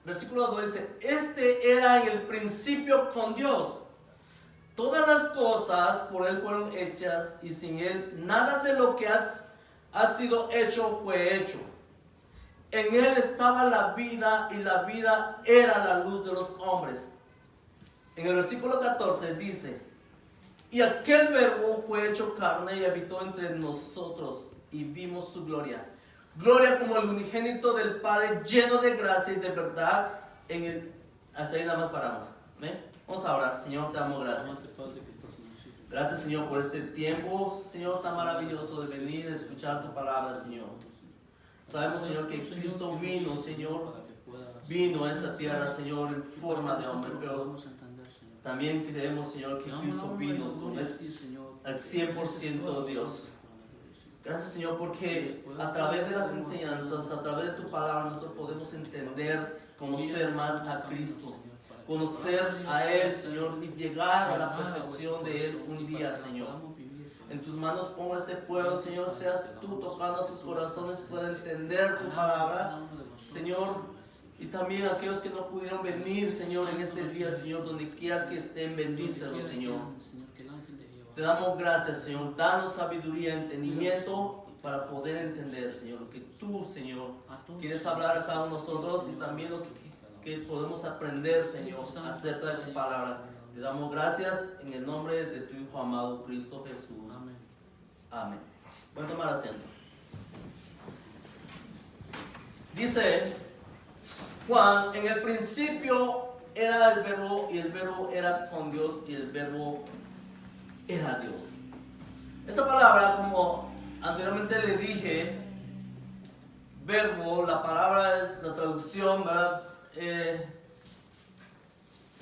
versículo 2 dice, este era en el principio con Dios. Todas las cosas por Él fueron hechas y sin Él nada de lo que ha sido hecho fue hecho. En Él estaba la vida y la vida era la luz de los hombres. En el versículo 14 dice, y aquel verbo fue hecho carne y habitó entre nosotros y vimos su gloria. Gloria como el unigénito del Padre, lleno de gracia y de verdad. Hasta ahí nada más paramos. ¿Ven? Vamos a orar. Señor, te damos gracias. Gracias, Señor, por este tiempo, Señor, tan maravilloso de venir a escuchar tu palabra, Señor. Sabemos, Señor, que Cristo vino, Señor, vino a esta tierra, Señor, en forma de hombre, pero también creemos, Señor, que Cristo vino con al 100% Dios. Gracias, Señor, porque a través de las enseñanzas, a través de tu palabra, nosotros podemos entender, conocer más a Cristo, conocer a Él, Señor, y llegar a la perfección de Él un día, Señor. En tus manos pongo este pueblo, Señor, seas tú tocando sus corazones, puedan entender tu palabra, Señor. Y también aquellos que no pudieron venir, Señor, en este día, Señor, donde quiera que estén, bendícelos, Señor. Te damos gracias, Señor. Danos sabiduría, entendimiento para poder entender, Señor, lo que tú, Señor, quieres hablar a cada uno de nosotros y también lo que podemos aprender, Señor, acerca de tu palabra. Te damos gracias en el nombre de tu Hijo amado, Cristo Jesús. Amén. Amén. Voy a tomar asiento. Dice Juan, en el principio era el verbo y el verbo era con Dios y el verbo era Dios. Esa palabra, como anteriormente le dije, verbo, la palabra es la traducción, ¿verdad?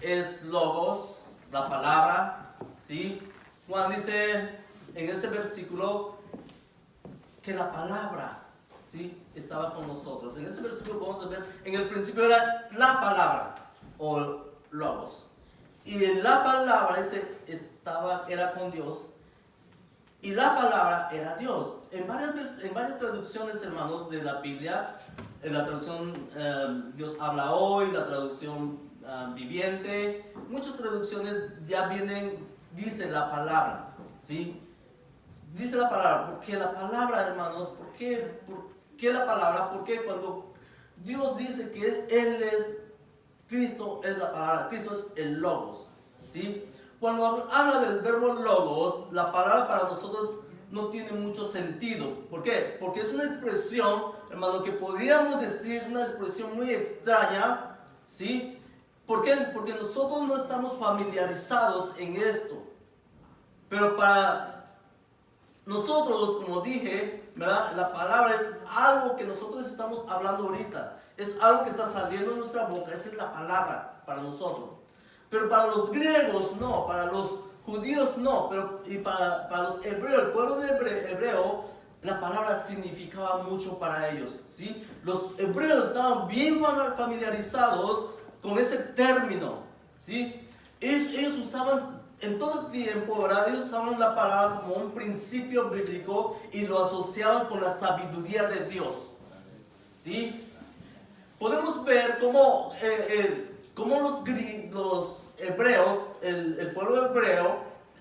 Es logos, la palabra, ¿sí? Juan dice en ese versículo que la palabra, ¿sí?, estaba con nosotros. En ese versículo vamos a ver, en el principio era la palabra o logos. Y la palabra era con Dios y la palabra era Dios. En varias traducciones, hermanos, de la Biblia, en la traducción Dios habla hoy, la traducción viviente, muchas traducciones ya dicen la palabra, ¿sí? Dice la palabra, porque la palabra, hermanos, ¿por qué la palabra? Porque cuando Dios dice que Él es Cristo, es la palabra, Cristo es el logos, ¿sí? Cuando habla del verbo logos, la palabra para nosotros no tiene mucho sentido. ¿Por qué? Porque es una expresión, hermano, que podríamos decir una expresión muy extraña, ¿sí? ¿Por qué? Porque nosotros no estamos familiarizados en esto. Pero para nosotros, como dije, ¿verdad?, la palabra es algo que nosotros estamos hablando ahorita. Es algo que está saliendo de nuestra boca. Esa es la palabra para nosotros. Pero para los griegos no, para los judíos no, y para los hebreos, el pueblo de hebreo, la palabra significaba mucho para ellos, ¿sí? Los hebreos estaban bien familiarizados con ese término, ¿sí? Ellos usaban en todo tiempo, ¿verdad? Ellos usaban la palabra como un principio bíblico y lo asociaban con la sabiduría de Dios, ¿sí? Podemos ver cómo los hebreos, el pueblo hebreo,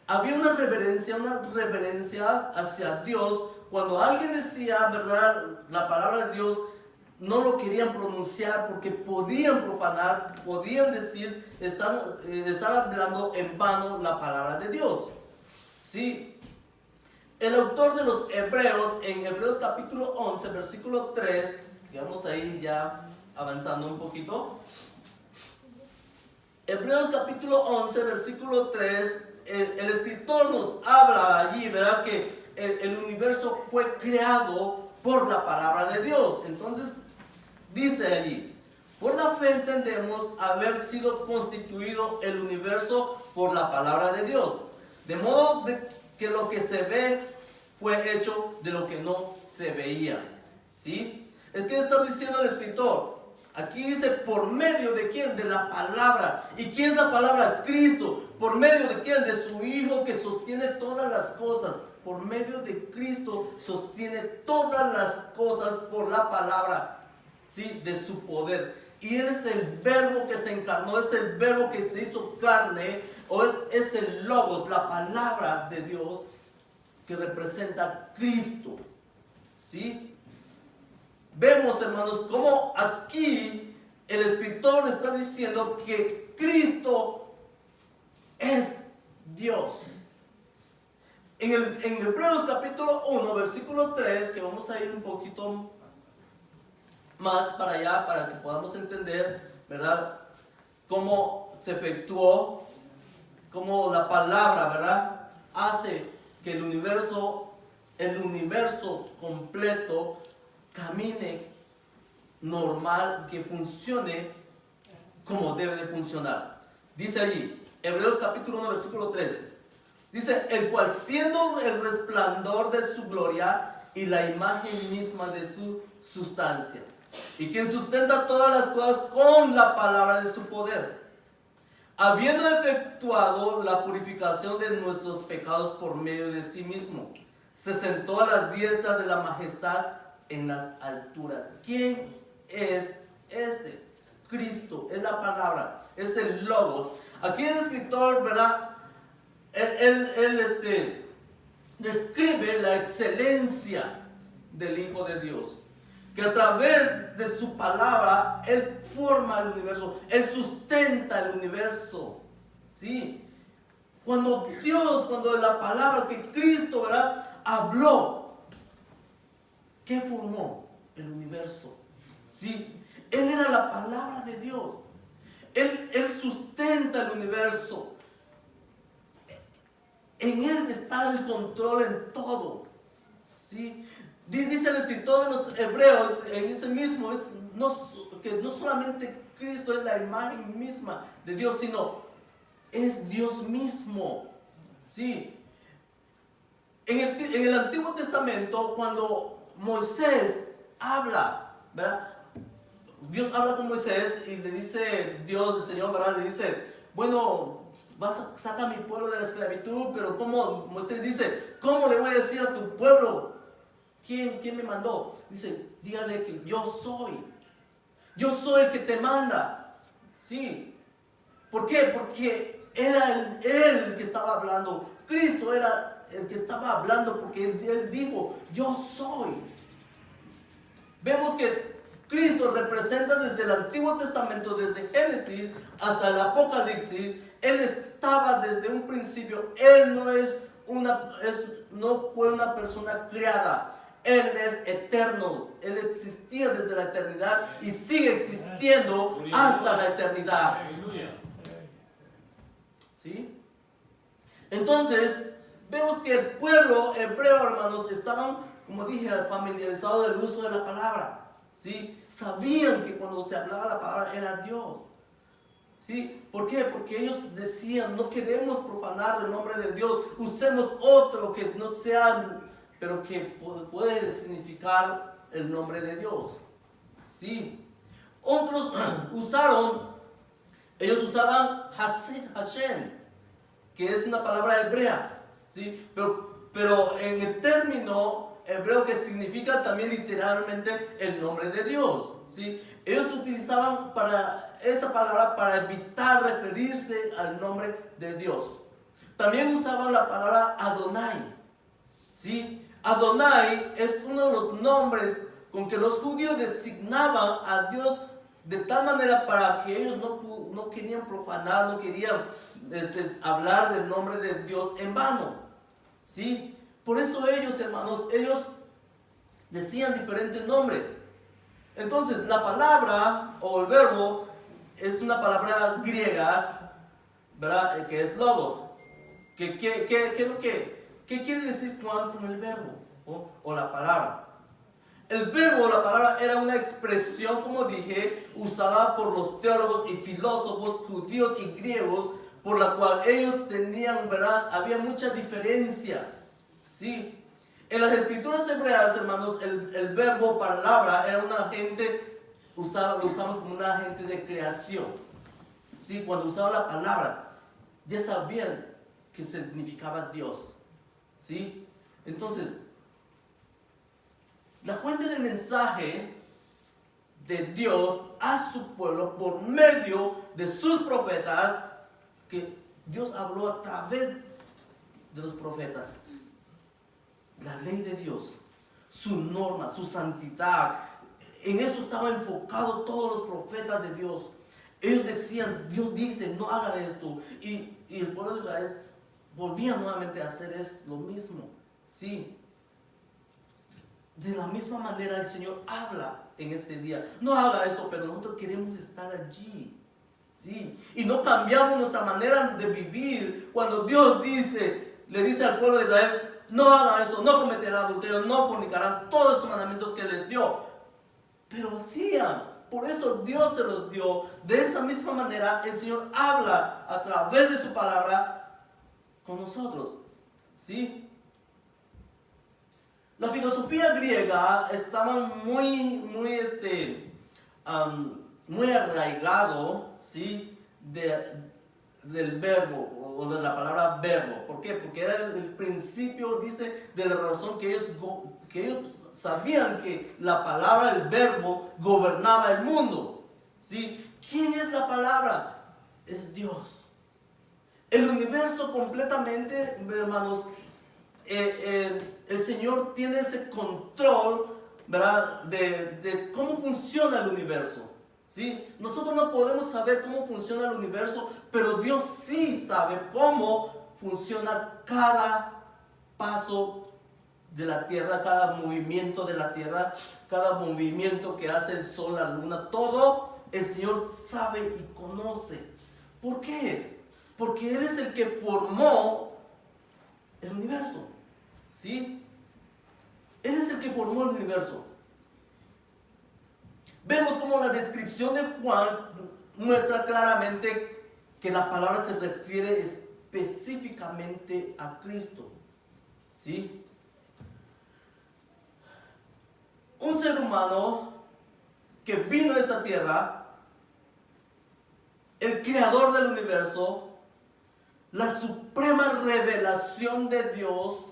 había una reverencia hacia Dios. Cuando alguien decía, ¿verdad?, la palabra de Dios, no lo querían pronunciar porque podían profanar, podían decir, estar hablando en vano la palabra de Dios, ¿sí? El autor de los Hebreos, en Hebreos capítulo 11, versículo 3, que vamos ahí ya avanzando un poquito. Hebreos capítulo 11, versículo 3, el escritor nos habla allí, ¿verdad?, que el universo fue creado por la palabra de Dios. Entonces, dice allí, por la fe entendemos haber sido constituido el universo por la palabra de Dios, de modo que lo que se ve fue hecho de lo que no se veía, ¿sí? ¿Qué está diciendo el escritor? Aquí dice, ¿por medio de quién? De la palabra. ¿Y quién es la palabra? Cristo. ¿Por medio de quién? De su Hijo que sostiene todas las cosas. Por medio de Cristo sostiene todas las cosas por la palabra, ¿sí?, de su poder. Y Él es el verbo que se encarnó, es el verbo que se hizo carne, o es el logos, la palabra de Dios que representa a Cristo. ¿Sí? Vemos, hermanos, cómo aquí el escritor está diciendo que Cristo es Dios. En Hebreos capítulo 1, versículo 3, que vamos a ir un poquito más para allá para que podamos entender, ¿verdad?, cómo se efectuó, cómo la palabra, ¿verdad?, hace que el universo completo camine normal, que funcione como debe de funcionar. Dice allí, Hebreos capítulo 1, versículo 13. Dice, el cual siendo el resplandor de su gloria y la imagen misma de su sustancia, y quien sustenta todas las cosas con la palabra de su poder, habiendo efectuado la purificación de nuestros pecados por medio de sí mismo, se sentó a la diestra de la majestad en las alturas. ¿Quién es este? Cristo, es la palabra, es el logos. Aquí el escritor, ¿verdad?, él describe la excelencia del Hijo de Dios, que a través de su palabra Él forma el universo, Él sustenta el universo. ¿Sí? Cuando la palabra que Cristo, ¿verdad?, habló, ¿qué formó? El universo. ¿Sí? Él era la palabra de Dios. Él sustenta el universo. En Él está el control en todo. ¿Sí? Dice el escritor de los Hebreos, en ese mismo, que no solamente Cristo es la imagen misma de Dios, sino es Dios mismo. ¿Sí? En el Antiguo Testamento, cuando Moisés habla, ¿verdad?, Dios habla con Moisés y le dice, Dios, el Señor, ¿verdad?, le dice, bueno, saca a mi pueblo de la esclavitud, pero ¿cómo? Moisés dice, ¿cómo le voy a decir a tu pueblo? ¿Quién me mandó? Dice, dígale que yo soy el que te manda. ¿Sí? ¿Por qué? Porque era él el que estaba hablando. Cristo era el que estaba hablando porque él dijo, yo soy. Vemos que Cristo representa desde el Antiguo Testamento, desde Génesis hasta el Apocalipsis. Él estaba desde un principio. Él no fue una persona creada. Él es eterno. Él existía desde la eternidad y sigue existiendo hasta la eternidad. ¿Sí? Entonces, vemos que el pueblo hebreo, hermanos, estaban, como dije, familiarizados del uso de la palabra. ¿Sí? Sabían que cuando se hablaba la palabra era Dios. ¿Sí? ¿Por qué? Porque ellos decían, no queremos profanar el nombre de Dios, usemos otro que no sea, pero que puede significar el nombre de Dios. ¿Sí? Otros ellos usaban Hashem, que es una palabra hebrea. ¿Sí? Pero en el término hebreo, que significa también literalmente el nombre de Dios. ¿Sí? Ellos utilizaban esa palabra para evitar referirse al nombre de Dios. También usaban la palabra Adonai. ¿Sí? Adonai es uno de los nombres con que los judíos designaban a Dios de tal manera para que ellos no querían profanar, no querían hablar del nombre de Dios en vano. ¿Sí? Por eso ellos, hermanos, ellos decían diferentes nombres. Entonces, la palabra o el verbo es una palabra griega, ¿verdad?, que es logos. ¿Qué quiere decir Juan con el verbo o la palabra? El verbo o la palabra era una expresión, como dije, usada por los teólogos y filósofos judíos y griegos, por la cual ellos tenían, ¿verdad?, había mucha diferencia. ¿Sí? En las escrituras hebreas, hermanos, el verbo palabra era un agente, lo usaban como un agente de creación. ¿Sí? Cuando usaban la palabra, ya sabían que significaba Dios. ¿Sí? Entonces, la fuente del mensaje de Dios a su pueblo por medio de sus profetas, que Dios habló a través de los profetas. La ley de Dios, su norma, su santidad, en eso estaba enfocado todos los profetas de Dios. Ellos decían, Dios dice, no hagan esto. Y el pueblo de Israel volvía nuevamente a hacer lo mismo. Sí. De la misma manera el Señor habla en este día. No haga esto, pero nosotros queremos estar allí. Sí. Y no cambiamos nuestra manera de vivir cuando Dios le dice al pueblo de Israel, no hagan eso, no cometerán adulterio, no fornicarán, todos esos mandamientos que les dio. Pero hacían. Por eso Dios se los dio. De esa misma manera el Señor habla a través de su palabra con nosotros. ¿Sí? La filosofía griega estaba muy arraigado, ¿sí? Del verbo o de la palabra verbo. ¿Por qué? Porque era el principio, dice, de la razón que ellos sabían que la palabra, el verbo, gobernaba el mundo. ¿Sí? ¿Quién es la palabra? Es Dios. El universo completamente, hermanos, el Señor tiene ese control, ¿verdad? De cómo funciona el universo. ¿Sí? Nosotros no podemos saber cómo funciona el universo, pero Dios sí sabe cómo funciona cada paso de la tierra, cada movimiento de la tierra, cada movimiento que hace el sol, la luna, todo el Señor sabe y conoce. ¿Por qué? Porque Él es el que formó el universo. ¿Sí? Él es el que formó el universo. Vemos como la descripción de Juan muestra claramente que la palabra se refiere específicamente a Cristo. ¿Sí? Un ser humano que vino a esta tierra, el creador del universo, la suprema revelación de Dios,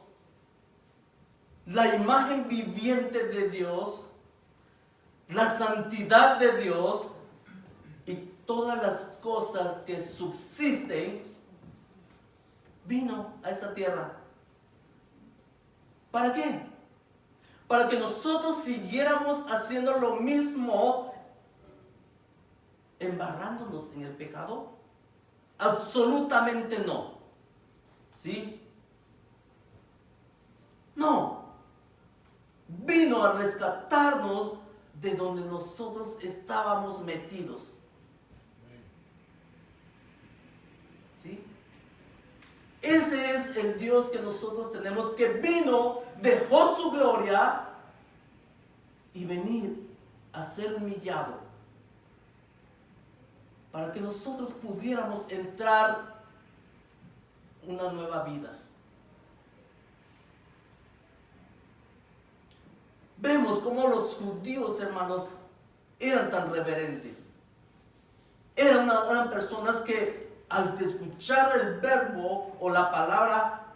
la imagen viviente de Dios, la santidad de Dios y todas las cosas que subsisten, vino a esta tierra. ¿Para qué? Para que nosotros siguiéramos haciendo lo mismo, embarrándonos en el pecado. Absolutamente no. ¿Sí? No. Vino a rescatarnos de donde nosotros estábamos metidos. ¿Sí? Ese es el Dios que nosotros tenemos, que vino, dejó su gloria y venir a ser humillado para que nosotros pudiéramos entrar una nueva vida. Vemos cómo los judíos, hermanos, eran tan reverentes. Eran personas que al escuchar el verbo o la palabra,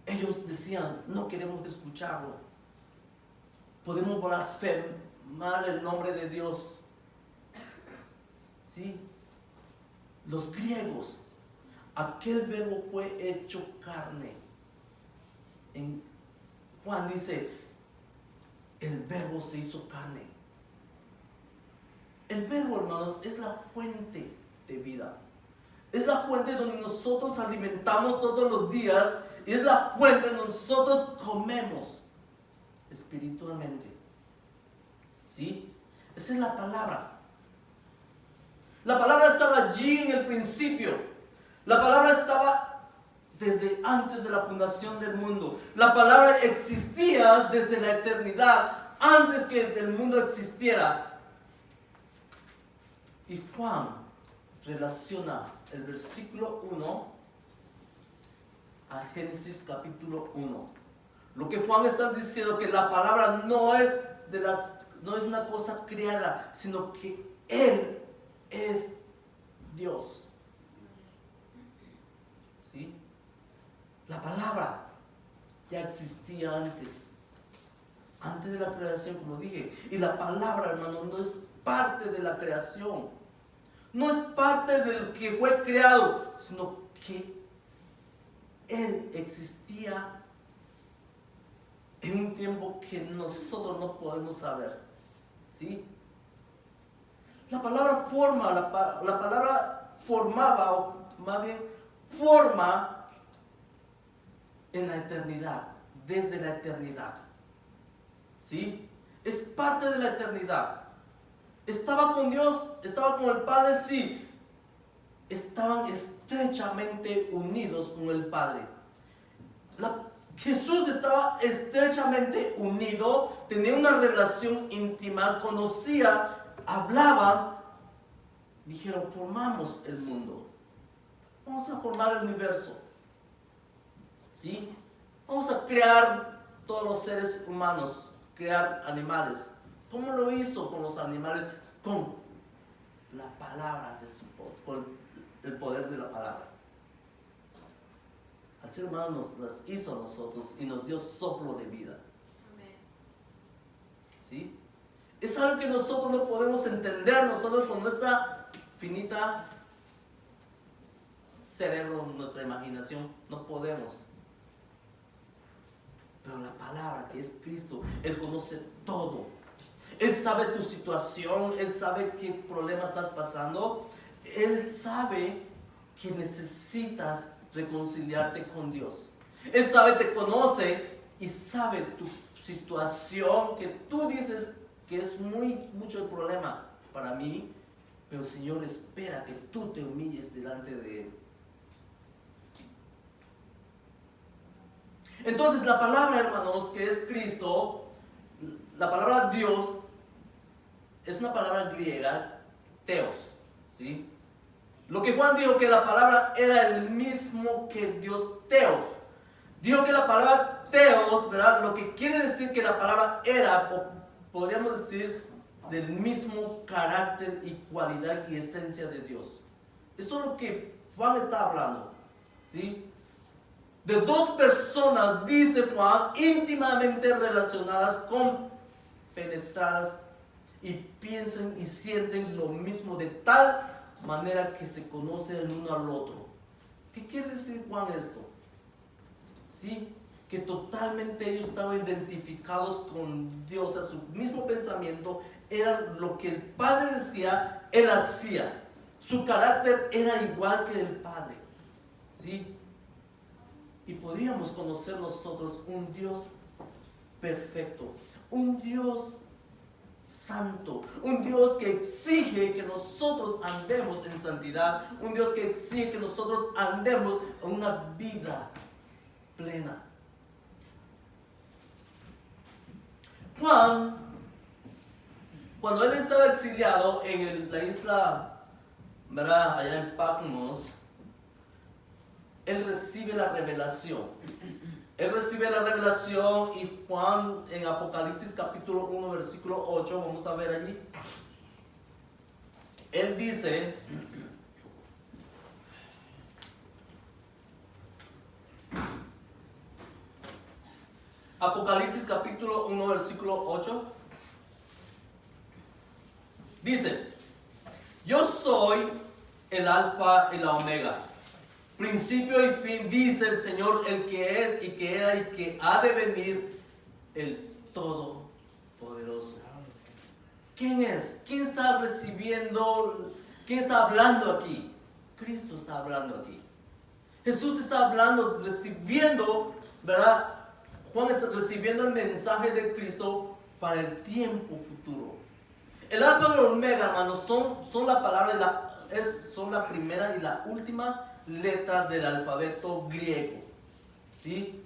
ellos decían, no queremos escucharlo. Podemos blasfemar el nombre de Dios. ¿Sí? Los griegos, aquel verbo fue hecho carne. En Juan dice, el verbo se hizo carne. El verbo, hermanos, es la fuente de vida. Es la fuente donde nosotros alimentamos todos los días. Y es la fuente donde nosotros comemos espiritualmente. ¿Sí? Esa es la palabra. La palabra estaba allí en el principio. La palabra estaba desde antes de la fundación del mundo. La palabra existía desde la eternidad, antes que el mundo existiera. Y Juan relaciona el versículo 1 a Génesis capítulo 1. Lo que Juan está diciendo, que la palabra no es una cosa creada, sino que Él es Dios. ¿Sí? La palabra ya existía antes. antes de la creación, como dije. Y la palabra, hermano, no es parte de la creación. No es parte de lo que fue creado, sino que Él existía en un tiempo que nosotros no podemos saber. ¿Sí? La palabra forma, la palabra formaba, o más bien forma en la eternidad, desde la eternidad. ¿Sí? Es parte de la eternidad. ¿Estaba con Dios? ¿Estaba con el Padre? Sí. Estaban estrechamente unidos con el Padre. Jesús estaba estrechamente unido, tenía una relación íntima, conocía, hablaban. Dijeron, formamos el mundo. Vamos a formar el universo. ¿Sí? Vamos a crear todos los seres humanos, crear animales. ¿Cómo lo hizo con los animales? Con la palabra de su poder, con el poder de la palabra. Al ser humano nos las hizo a nosotros y nos dio soplo de vida. Amén. ¿Sí? Es algo que nosotros no podemos entender, nosotros con nuestra finita cerebro, nuestra imaginación, no podemos. Pero la palabra que es Cristo, Él conoce todo. Él sabe tu situación, Él sabe qué problema estás pasando, Él sabe que necesitas reconciliarte con Dios. Él sabe, te conoce y sabe tu situación que tú dices que es mucho el problema para mí, pero el Señor espera que tú te humilles delante de Él. Entonces la palabra, hermanos, que es Cristo, la palabra Dios, es una palabra griega, teos, ¿sí? Lo que Juan dijo que la palabra era el mismo que Dios, teos. Dijo que la palabra teos, ¿verdad? Lo que quiere decir que la palabra era, o podríamos decir, del mismo carácter y cualidad y esencia de Dios. Eso es lo que Juan está hablando, ¿sí? De dos personas, dice Juan, íntimamente relacionadas, compenetradas y piensan y sienten lo mismo de tal manera que se conocen el uno al otro. ¿Qué quiere decir Juan esto? Sí, que totalmente ellos estaban identificados con Dios, a su mismo pensamiento era lo que el Padre decía, Él hacía. Su carácter era igual que el Padre. ¿Sí? Y podríamos conocer nosotros un Dios perfecto, un Dios santo, un Dios que exige que nosotros andemos en santidad, un Dios que exige que nosotros andemos en una vida plena. Juan, cuando él estaba exiliado en la isla, ¿verdad? Allá en Patmos, él recibe la revelación. Él recibe la revelación y Juan en Apocalipsis capítulo 1 versículo 8, vamos a ver allí. Él dice, Apocalipsis capítulo 1 versículo 8, dice, yo soy el alfa y la omega, principio y fin, dice el Señor, el que es y que era y que ha de venir, el Todopoderoso. ¿Quién es? ¿Quién está recibiendo? ¿Quién está hablando aquí? Cristo está hablando aquí. Jesús está hablando, recibiendo, ¿verdad? Juan está recibiendo el mensaje de Cristo para el tiempo futuro. El alfa y el omega, hermanos, son la palabra, son la primera y la última letra del alfabeto griego. ¿Sí?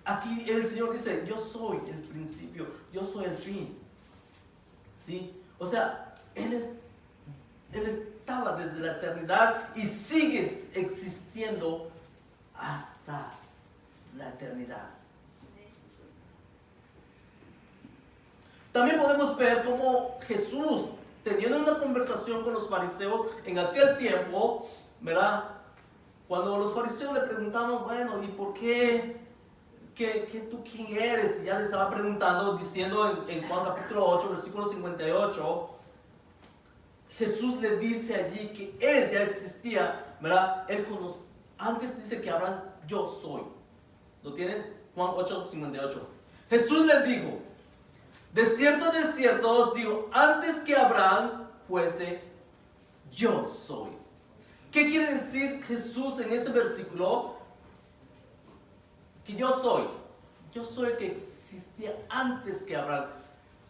Aquí el Señor dice, yo soy el principio, yo soy el fin. ¿Sí? O sea, Él estaba desde la eternidad y sigue existiendo hasta la eternidad. También podemos ver cómo Jesús, teniendo una conversación con los fariseos en aquel tiempo, ¿verdad? Cuando los fariseos le preguntaban, bueno, ¿y por qué? tú quién eres? Y ya le estaba preguntando, diciendo en Juan capítulo 8, versículo 58, Jesús le dice allí que Él ya existía, ¿verdad? Él conoce, antes dice que Abraham, yo soy. ¿Lo tienen? Juan 8, 58. Jesús les dijo, de cierto os digo, antes que Abraham fuese, yo soy. ¿Qué quiere decir Jesús en ese versículo? Que yo soy el que existía antes que Abraham.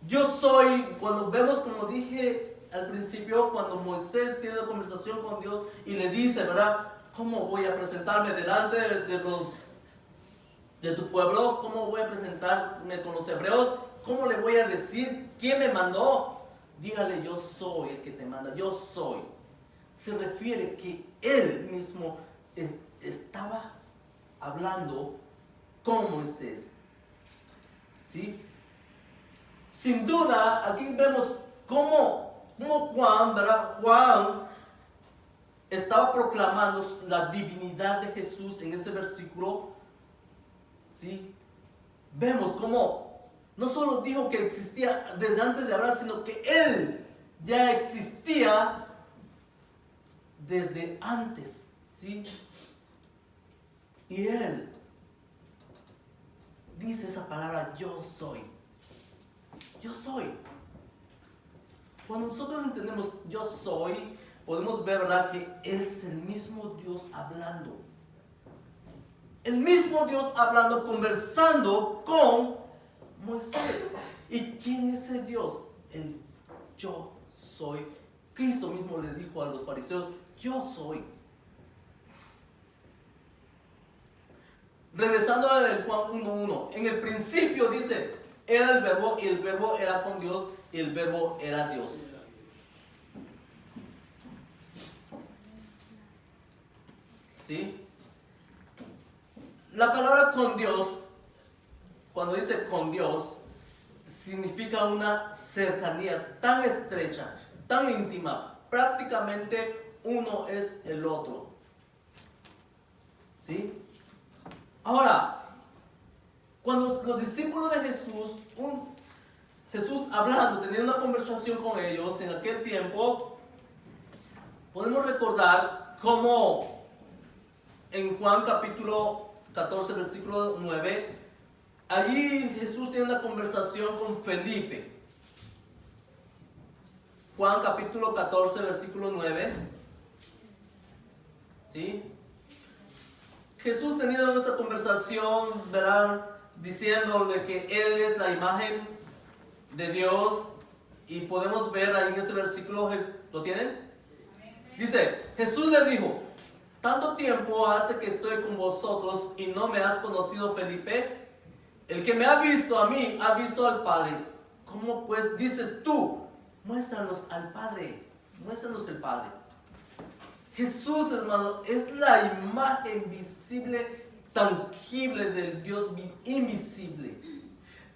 Yo soy, cuando vemos, como dije al principio, cuando Moisés tiene una conversación con Dios y le dice, ¿verdad? ¿Cómo voy a presentarme delante de tu pueblo? ¿Cómo voy a presentarme con los hebreos? ¿Cómo le voy a decir quién me mandó? Dígale, yo soy el que te manda, yo soy. Se refiere que él mismo estaba hablando con Moisés. ¿Sí? Sin duda, aquí vemos cómo Juan, ¿verdad? Juan estaba proclamando la divinidad de Jesús en este versículo. ¿Sí? Vemos cómo no solo dijo que existía desde antes de Abraham, sino que Él ya existía desde antes. ¿Sí? Y Él dice esa palabra, yo soy. Yo soy. Cuando nosotros entendemos yo soy, podemos ver, ¿verdad?, que Él es el mismo Dios hablando. El mismo Dios hablando, conversando con Moisés. ¿Y quién es el Dios? El yo soy. Cristo mismo le dijo a los fariseos, yo soy. Regresando al Juan 1:1, en el principio dice, era el verbo y el verbo era con Dios y el verbo era Dios. ¿Sí? La palabra con Dios, cuando dice con Dios, significa una cercanía tan estrecha, tan íntima, prácticamente uno es el otro. ¿Sí? Ahora, cuando los discípulos de Jesús hablando, teniendo una conversación con ellos en aquel tiempo, podemos recordar cómo en Juan capítulo 14, versículo 9, allí Jesús tiene una conversación con Felipe. Juan capítulo 14, versículo 9. ¿Sí? Jesús teniendo esa conversación, verán, diciéndole que Él es la imagen de Dios. Y podemos ver ahí en ese versículo, ¿lo tienen? Dice, Jesús le dijo, ¿tanto tiempo hace que estoy con vosotros y no me has conocido, Felipe? El que me ha visto a mí, ha visto al Padre. ¿Cómo pues dices tú? Muéstranos al Padre. Muéstranos el Padre. Jesús, hermano, es la imagen visible, tangible del Dios invisible.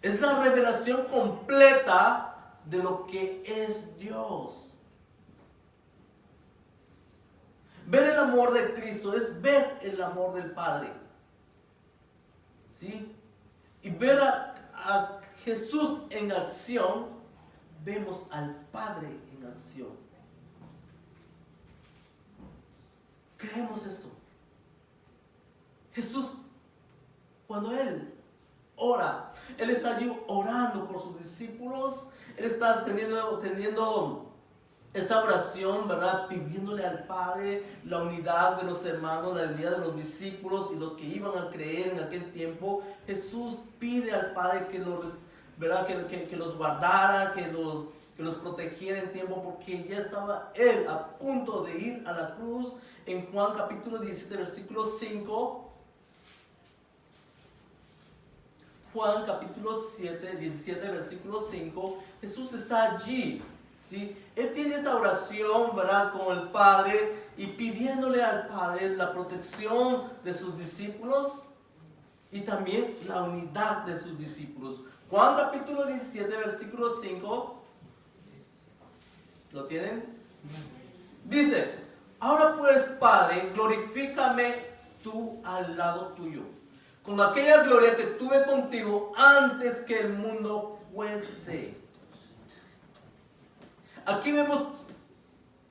Es la revelación completa de lo que es Dios. Ver el amor de Cristo es ver el amor del Padre. ¿Sí? Y ver a Jesús en acción, vemos al Padre en acción. Creemos esto. Jesús, cuando Él ora, Él está allí orando por sus discípulos. Él está teniendo esta oración, ¿verdad? Pidiéndole al Padre la unidad de los hermanos, la unidad de los discípulos y los que iban a creer en aquel tiempo. Jesús pide al Padre que los, ¿verdad?, que los guardara, que los protegiera en tiempo, porque ya estaba Él a punto de ir a la cruz. En Juan capítulo 17, versículo 5. Juan capítulo 17, versículo 5. Jesús está allí. ¿Sí? Él tiene esta oración, ¿verdad?, con el Padre y pidiéndole al Padre la protección de sus discípulos y también la unidad de sus discípulos. Juan capítulo 17, versículo 5. ¿Lo tienen? Dice, ahora pues, Padre, glorifícame tú al lado tuyo, con aquella gloria que tuve contigo antes que el mundo fuese. Aquí vemos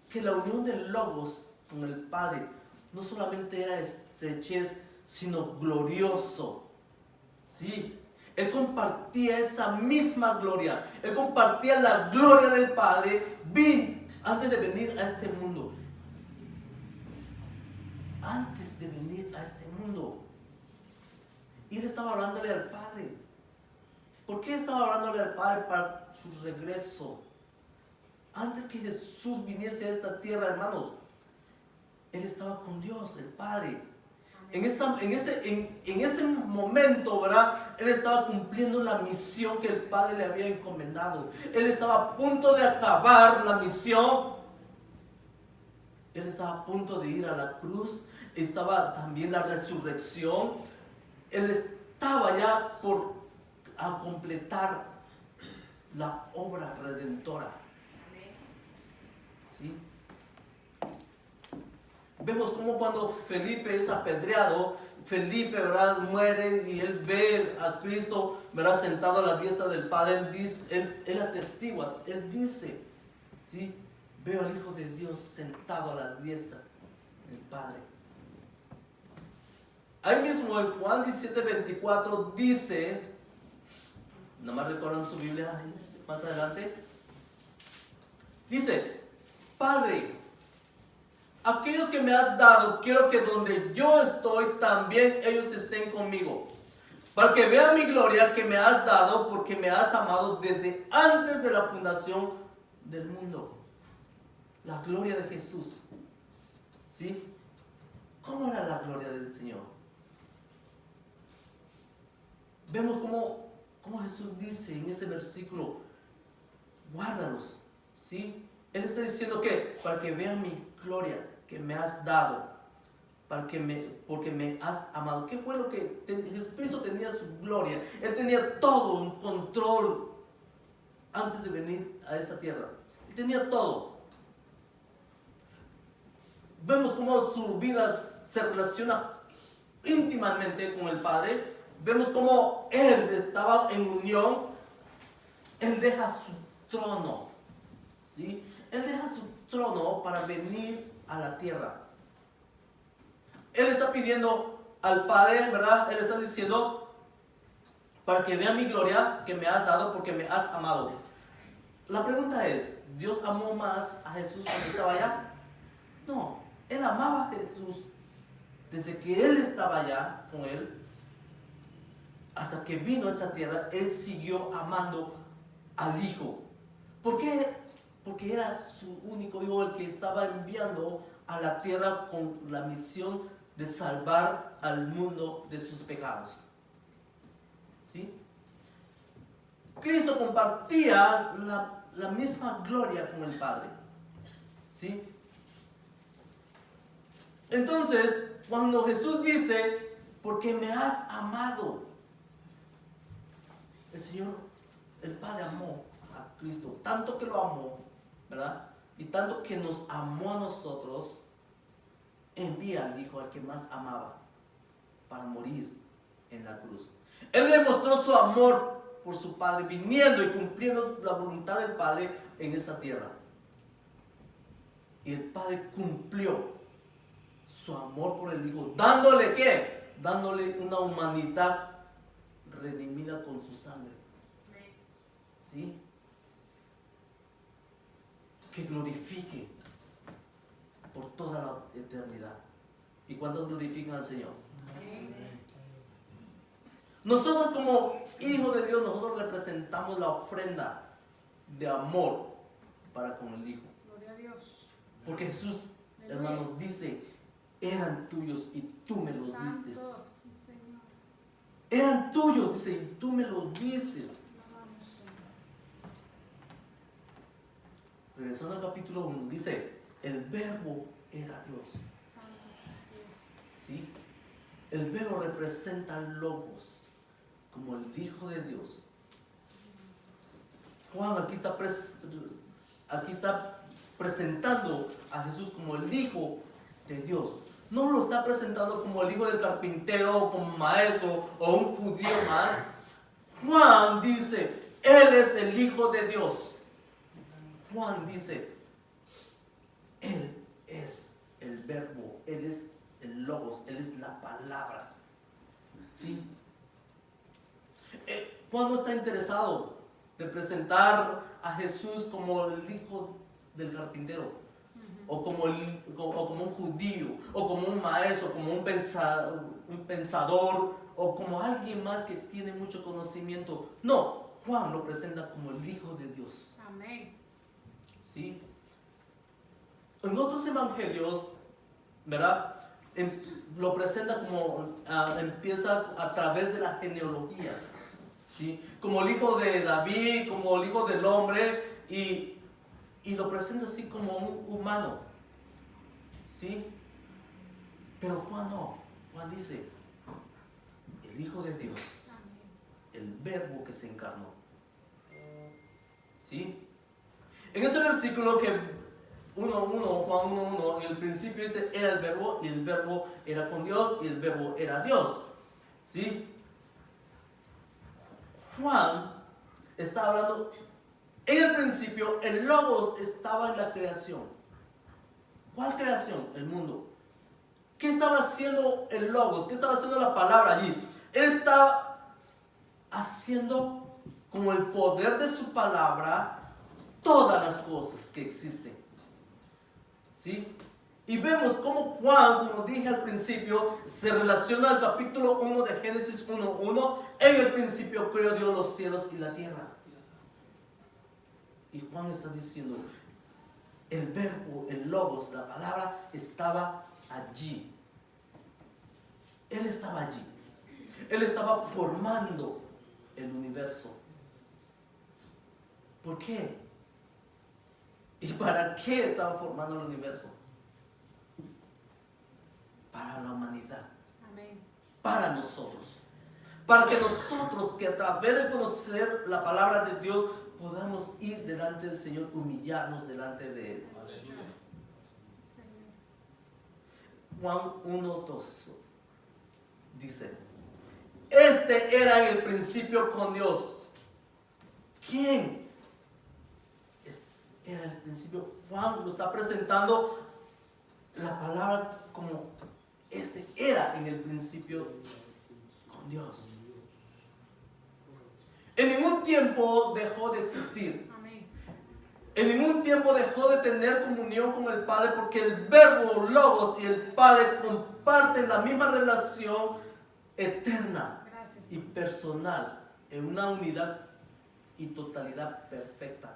que la unión del Logos con el Padre no solamente era estrechez, sino glorioso. Sí, Él compartía esa misma gloria. Él compartía la gloria del Padre antes de venir a este mundo. Antes de venir a este mundo. Y Él estaba hablándole al Padre. ¿Por qué estaba hablándole al Padre para su regreso? Antes que Jesús viniese a esta tierra, hermanos, Él estaba con Dios, el Padre. En ese momento, ¿verdad? Él estaba cumpliendo la misión que el Padre le había encomendado. Él estaba a punto de acabar la misión. Él estaba a punto de ir a la cruz. Estaba también la resurrección. Él estaba ya por completar la obra redentora. ¿Sí? Vemos como cuando Felipe es apedreado, Felipe, ¿verdad?, muere y él ve a Cristo, ¿verdad?, sentado a la diestra del Padre. Él atestigua, él dice, ¿sí?, veo al Hijo de Dios sentado a la diestra del Padre. Ahí mismo en Juan 17:24 dice, nada más recuerdan su Biblia más adelante, dice: Padre, aquellos que me has dado, quiero que donde yo estoy, también ellos estén conmigo, para que vean mi gloria que me has dado, porque me has amado desde antes de la fundación del mundo. La gloria de Jesús. ¿Sí? ¿Cómo era la gloria del Señor? Vemos cómo Jesús dice en ese versículo: guárdalos. ¿Sí? Él está diciendo que para que vean mi gloria que me has dado, porque me has amado. ¿Qué fue lo que Jesucristo tenía? Su gloria. Él tenía todo un control antes de venir a esta tierra. Él tenía todo. Vemos cómo su vida se relaciona íntimamente con el Padre. Vemos cómo Él estaba en unión. Él deja su trono. ¿Sí? Él deja su trono para venir a la tierra. Él está pidiendo al Padre, ¿verdad? Él está diciendo: para que vean mi gloria que me has dado, porque me has amado. La pregunta es: ¿Dios amó más a Jesús cuando estaba allá? No, Él amaba a Jesús desde que Él estaba allá con Él hasta que vino a esta tierra. Él siguió amando al Hijo. ¿Por qué? Porque era su único Hijo, el que estaba enviando a la tierra con la misión de salvar al mundo de sus pecados. ¿Sí? Cristo compartía la misma gloria con el Padre. ¿Sí? Entonces, cuando Jesús dice: porque me has amado, el Señor, el Padre amó a Cristo, tanto que lo amó, ¿verdad? Y tanto que nos amó a nosotros, envía al Hijo, al que más amaba, para morir en la cruz. Él demostró su amor por su Padre, viniendo y cumpliendo la voluntad del Padre en esta tierra. Y el Padre cumplió su amor por el Hijo, dándole ¿qué? Dándole una humanidad redimida con su sangre. ¿Sí? Que glorifique por toda la eternidad. ¿Y cuántos glorifican al Señor? Nosotros, como hijos de Dios, nosotros representamos la ofrenda de amor para con el Hijo. Gloria a Dios. Porque Jesús, hermanos, dice: eran tuyos y tú me los diste. Santo, sí, Señor. Eran tuyos, dice, y tú me los diste. Alabamos, Señor. Regresando al capítulo 1, dice: el verbo era Dios. Santo, así es. ¿Sí? El verbo representa Logos, como el Hijo de Dios. Juan aquí está presentando a Jesús como el Hijo de Dios. no lo está presentando como el hijo del carpintero o como maestro o un judío más. Juan dice, Él es el Hijo de Dios. Juan dice, Él es el verbo, Él es el logos, Él es la palabra. ¿Sí? Juan no está interesado de presentar a Jesús como el hijo del carpintero, o como un judío, o como un maestro, como un pensador, o como alguien más que tiene mucho conocimiento. No, Juan lo presenta como el Hijo de Dios. Amén. ¿Sí? En otros evangelios, ¿verdad? Lo presenta como, empieza a través de la genealogía, ¿sí? Como el hijo de David, como el hijo del hombre, y lo presenta así como un humano, ¿sí? Pero Juan no. Juan dice, el Hijo de Dios, el verbo que se encarnó, ¿sí? En ese versículo que Juan 1:1, en el principio dice, era el verbo, y el verbo era con Dios, y el verbo era Dios, ¿sí? Juan está hablando, en el principio, el logos estaba en la creación. ¿Cuál creación? El mundo. ¿Qué estaba haciendo el logos? ¿Qué estaba haciendo la palabra allí? Él estaba haciendo con el poder de su palabra todas las cosas que existen. ¿Sí? Y vemos cómo Juan, como dije al principio, se relaciona al capítulo 1 de Génesis 1:1. En el principio creó Dios los cielos y la tierra. Y Juan está diciendo, el verbo, el logos, la palabra estaba allí. Él estaba allí. Él estaba formando el universo. ¿Por qué? ¿Y para qué estaba formando el universo? Para la humanidad. Amén. Para nosotros. Para que nosotros, que a través de conocer la palabra de Dios, podamos ir delante del Señor, humillarnos delante de Él. Juan 1:2 dice, este era en el principio con Dios. ¿Quién era en el principio? Juan lo está presentando la palabra como este era en el principio con Dios. En ningún tiempo dejó de existir. Amén. En ningún tiempo dejó de tener comunión con el Padre, porque el verbo logos y el Padre comparten la misma relación eterna. Gracias. Y personal, en una unidad y totalidad perfecta.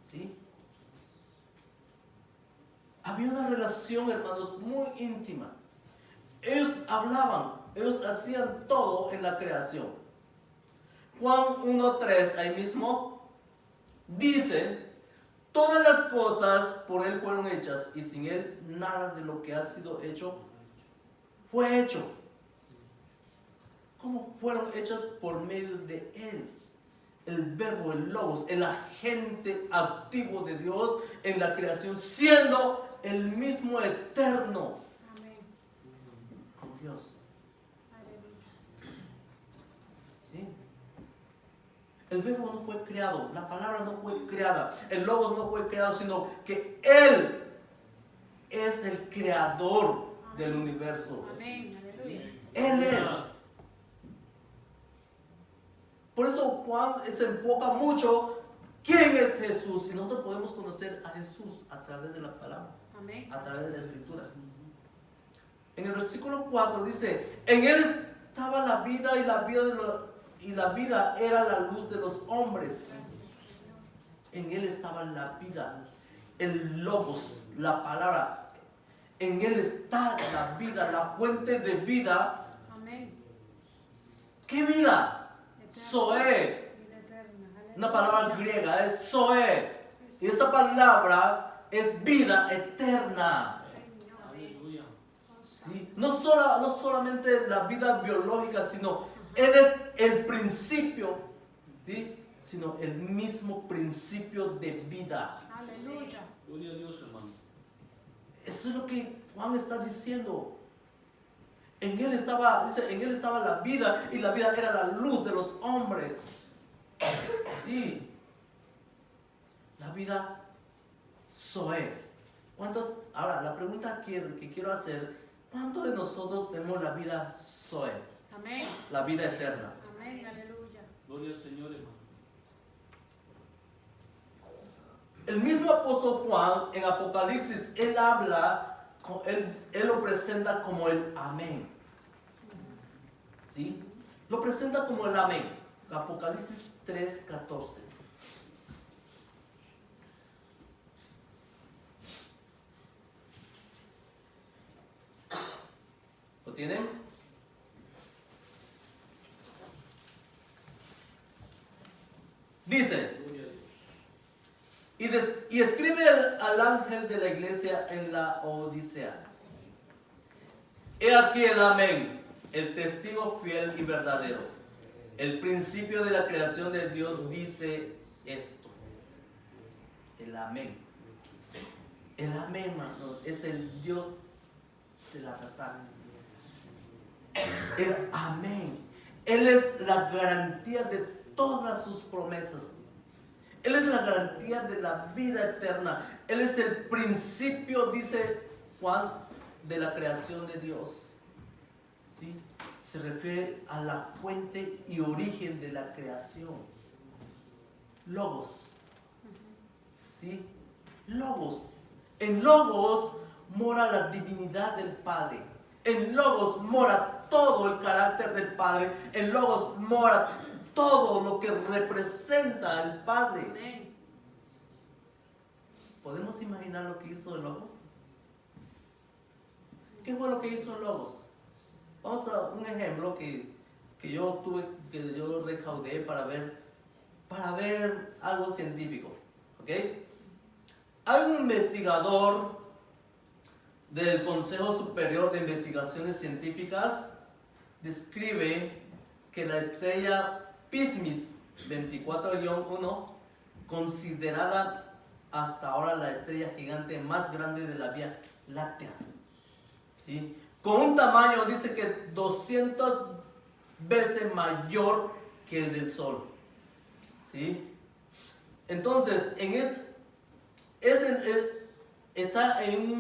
¿Sí? Había una relación, hermanos, muy íntima. Ellos hablaban, ellos hacían todo en la creación. Juan 1:3, ahí mismo, dice, todas las cosas por Él fueron hechas, y sin Él nada de lo que ha sido hecho fue hecho. ¿Cómo fueron hechas? Por medio de Él. El verbo, el logos, el agente activo de Dios en la creación, siendo el mismo eterno. Amén. Con Dios. Aleluya. ¿Sí? El verbo no fue creado, la palabra no fue creada, el logos no fue creado, sino que Él es el creador del universo. Amén. Aleluya. Él es. Por eso Juan se enfoca mucho quién es Jesús, y nosotros podemos conocer a Jesús a través de la palabra, Amén. a través de la escritura. En el versículo 4 dice, en Él estaba la vida, y la vida era la luz de los hombres. En Él estaba la vida, el logos, la palabra. En Él está la vida, la fuente de vida. Amén. ¿Qué vida? Eterna. Zoe. Vida eterna. Aleluya. Una palabra griega, es Zoe. Sí, sí. Y esa palabra es vida eterna. Señor. Aleluya. ¿Sí? No solamente la vida biológica, sino Él es el principio, ¿sí? Sino el mismo principio de vida. Aleluya. Gloria a Dios, hermano. Eso es lo que Juan está diciendo, en él estaba, dice, en él estaba la vida y la vida era la luz de los hombres. Sí. La vida Zoe. ¿Cuántos? Ahora, la pregunta que quiero hacer, ¿cuántos de nosotros tenemos la vida Zoe? Amén. La vida eterna. Amén. Aleluya. Gloria al Señor, hermano. El mismo apóstol Juan en Apocalipsis, él habla, él lo presenta como el amén. ¿Sí? Lo presenta como el amén. Apocalipsis 3:14. ¿Lo tienen? Dice, Gloria a Dios. y escribe al ángel de la iglesia en la Odisea. He aquí el amén, el testigo fiel y verdadero. El principio de la creación de Dios dice esto. El amén. El amén, hermano, es el Dios de la verdad. El amén. Él es la garantía de todas sus promesas. Él es la garantía de la vida eterna. Él es el principio, dice Juan, de la creación de Dios. ¿Sí? Se refiere a la fuente y origen de la creación. Logos. ¿Sí? Logos. En Logos mora la divinidad del Padre. En Logos mora todo el carácter del Padre. En Logos mora todo lo que representa al Padre. Amén. ¿Podemos imaginar lo que hizo el Logos? ¿Qué fue lo que hizo el Logos? Vamos a un ejemplo que yo recaudé para ver algo científico. ¿Ok? Hay un investigador del Consejo Superior de Investigaciones Científicas, describe que la estrella Pismis 24-1, considerada hasta ahora la estrella gigante más grande de la Vía Láctea, ¿sí? Con un tamaño, dice que 200 veces mayor que el del Sol, ¿sí? Entonces, está en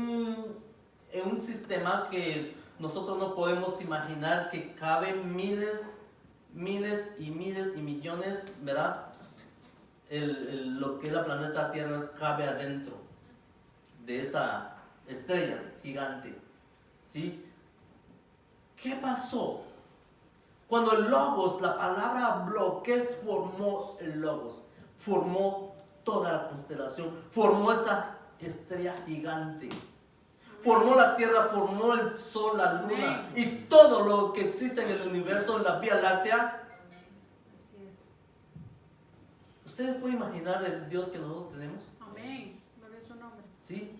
un sistema que nosotros no podemos imaginar, que caben miles y millones, ¿verdad? Lo que es la planeta Tierra cabe adentro de esa estrella gigante, ¿sí? ¿Qué pasó? Cuando el Logos, la palabra habló, ¿qué formó el Logos? Formó toda la constelación, formó esa estrella gigante. Formó la Tierra, formó el Sol, la Luna y todo lo que existe en el universo, en la Vía Láctea. Así es. ¿Ustedes pueden imaginar el Dios que nosotros tenemos? Amén. Gloria a su nombre. ¿Sí?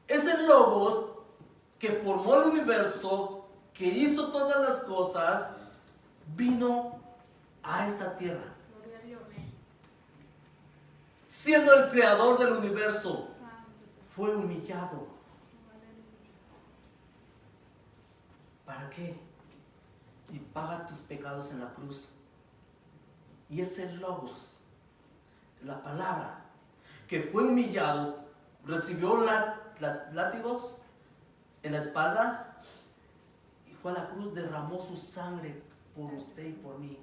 Ese Logos que formó el universo, que hizo todas las cosas, vino a esta tierra. Gloria a Dios. Siendo el creador del universo, Santo sea. fue humillado. Aleluya. ¿Para qué? Y paga tus pecados en la cruz. Y ese Logos, la palabra, que fue humillado, recibió látigos en la espalda y fue a la cruz, derramó su sangre por usted y por mí.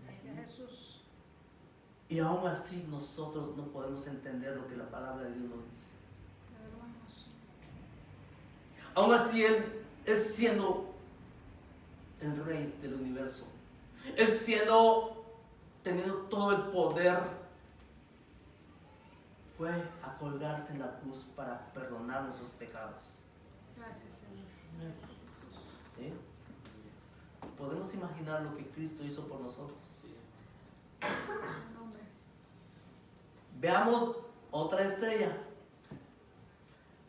Gracias, Jesús. Y aún así nosotros no podemos entender lo que la palabra de Dios nos dice. Hermanos. Aún así él siendo el rey del universo, él teniendo todo el poder, fue a colgarse en la cruz para perdonar nuestros pecados. Gracias, Señor. Gracias, Jesús. ¿Sí? ¿Podemos imaginar lo que Cristo hizo por nosotros? En su nombre. Veamos otra estrella.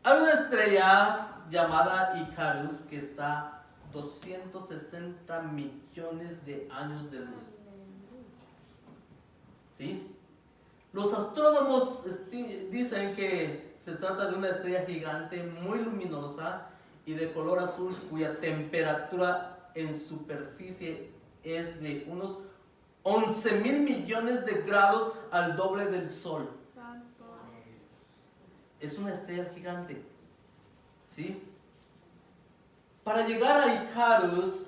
Hay una estrella llamada Icarus que está 260 millones de años de luz. ¿Sí? Los astrónomos dicen que se trata de una estrella gigante muy luminosa y de color azul, cuya temperatura en superficie es de unos 11,000 millones de grados, al doble del Sol. Santo. Es una estrella gigante, ¿sí? Para llegar a Icarus,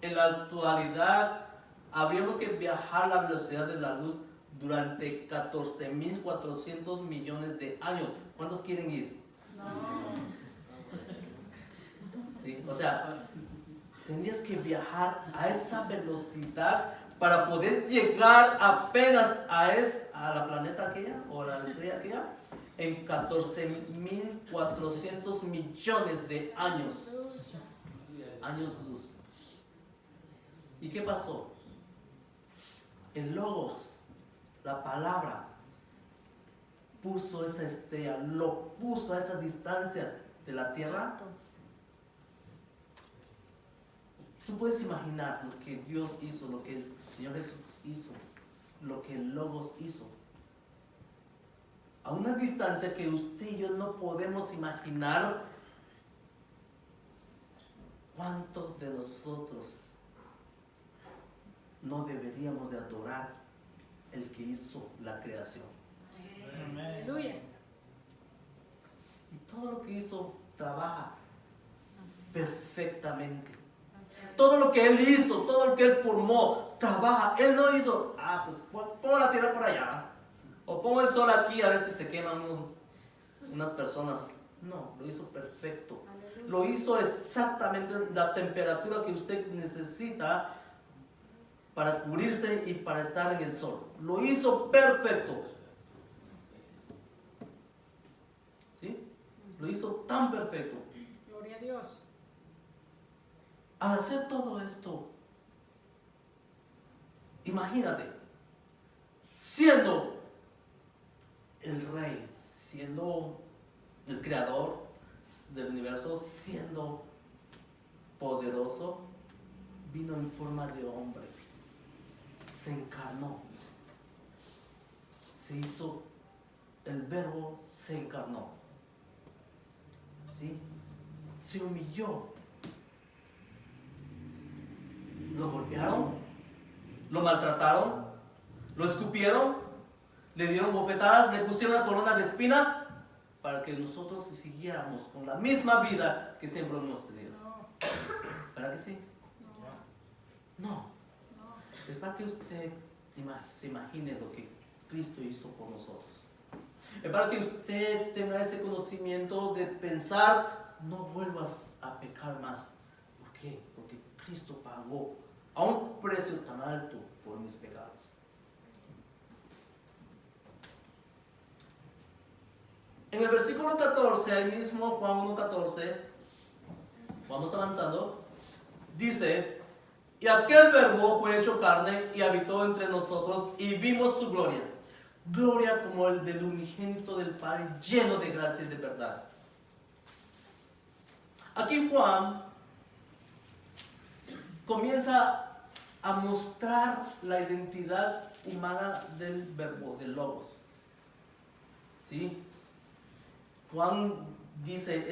en la actualidad, habríamos que viajar a la velocidad de la luz durante 14,400 millones de años. ¿Cuántos quieren ir? ¿Sí? O sea, tendrías que viajar a esa velocidad para poder llegar apenas a la planeta aquella o a la estrella aquella en 14,400 millones de años. Años luz. ¿Y qué pasó? El Logos, la palabra, puso esa estrella, lo puso a esa distancia de la tierra. Tú puedes imaginar lo que Dios hizo, lo que el Señor Jesús hizo, lo que el Logos hizo. A una distancia que usted y yo no podemos imaginar. ¿Cuántos de nosotros no deberíamos de adorar el que hizo la creación? Aleluya. Y todo lo que hizo trabaja perfectamente. Todo lo que Él hizo, todo lo que Él formó, trabaja. Él no hizo, pues pongo la tierra por allá, o pongo el sol aquí a ver si se queman unas personas. No, lo hizo perfecto. Lo hizo exactamente la temperatura que usted necesita para cubrirse y para estar en el sol. Lo hizo perfecto. ¿Sí? Lo hizo tan perfecto. Gloria a Dios. Al hacer todo esto, imagínate, siendo el rey, siendo el creador del universo, siendo poderoso, vino en forma de hombre, se encarnó, se hizo, el verbo se encarnó, ¿sí? Se humilló. Lo golpearon, lo maltrataron, lo escupieron, le dieron bofetadas, le pusieron una corona de espina para que nosotros siguiéramos con la misma vida que siempre hemos tenido. No, ¿Verdad que sí? no, No. no. Es para que usted se imagine lo que Cristo hizo por nosotros. Es para que usted tenga ese conocimiento de pensar, no vuelvas a pecar más. ¿Por qué? Porque Cristo pagó a un precio tan alto por mis pecados. En el versículo 14, ahí mismo, Juan 1:14, vamos avanzando, dice: y aquel verbo fue hecho carne y habitó entre nosotros y vimos su gloria. Gloria como el del unigénito del Padre, lleno de gracia y de verdad. Aquí Juan comienza a mostrar la identidad humana del verbo, del logos. ¿Sí? Juan dice,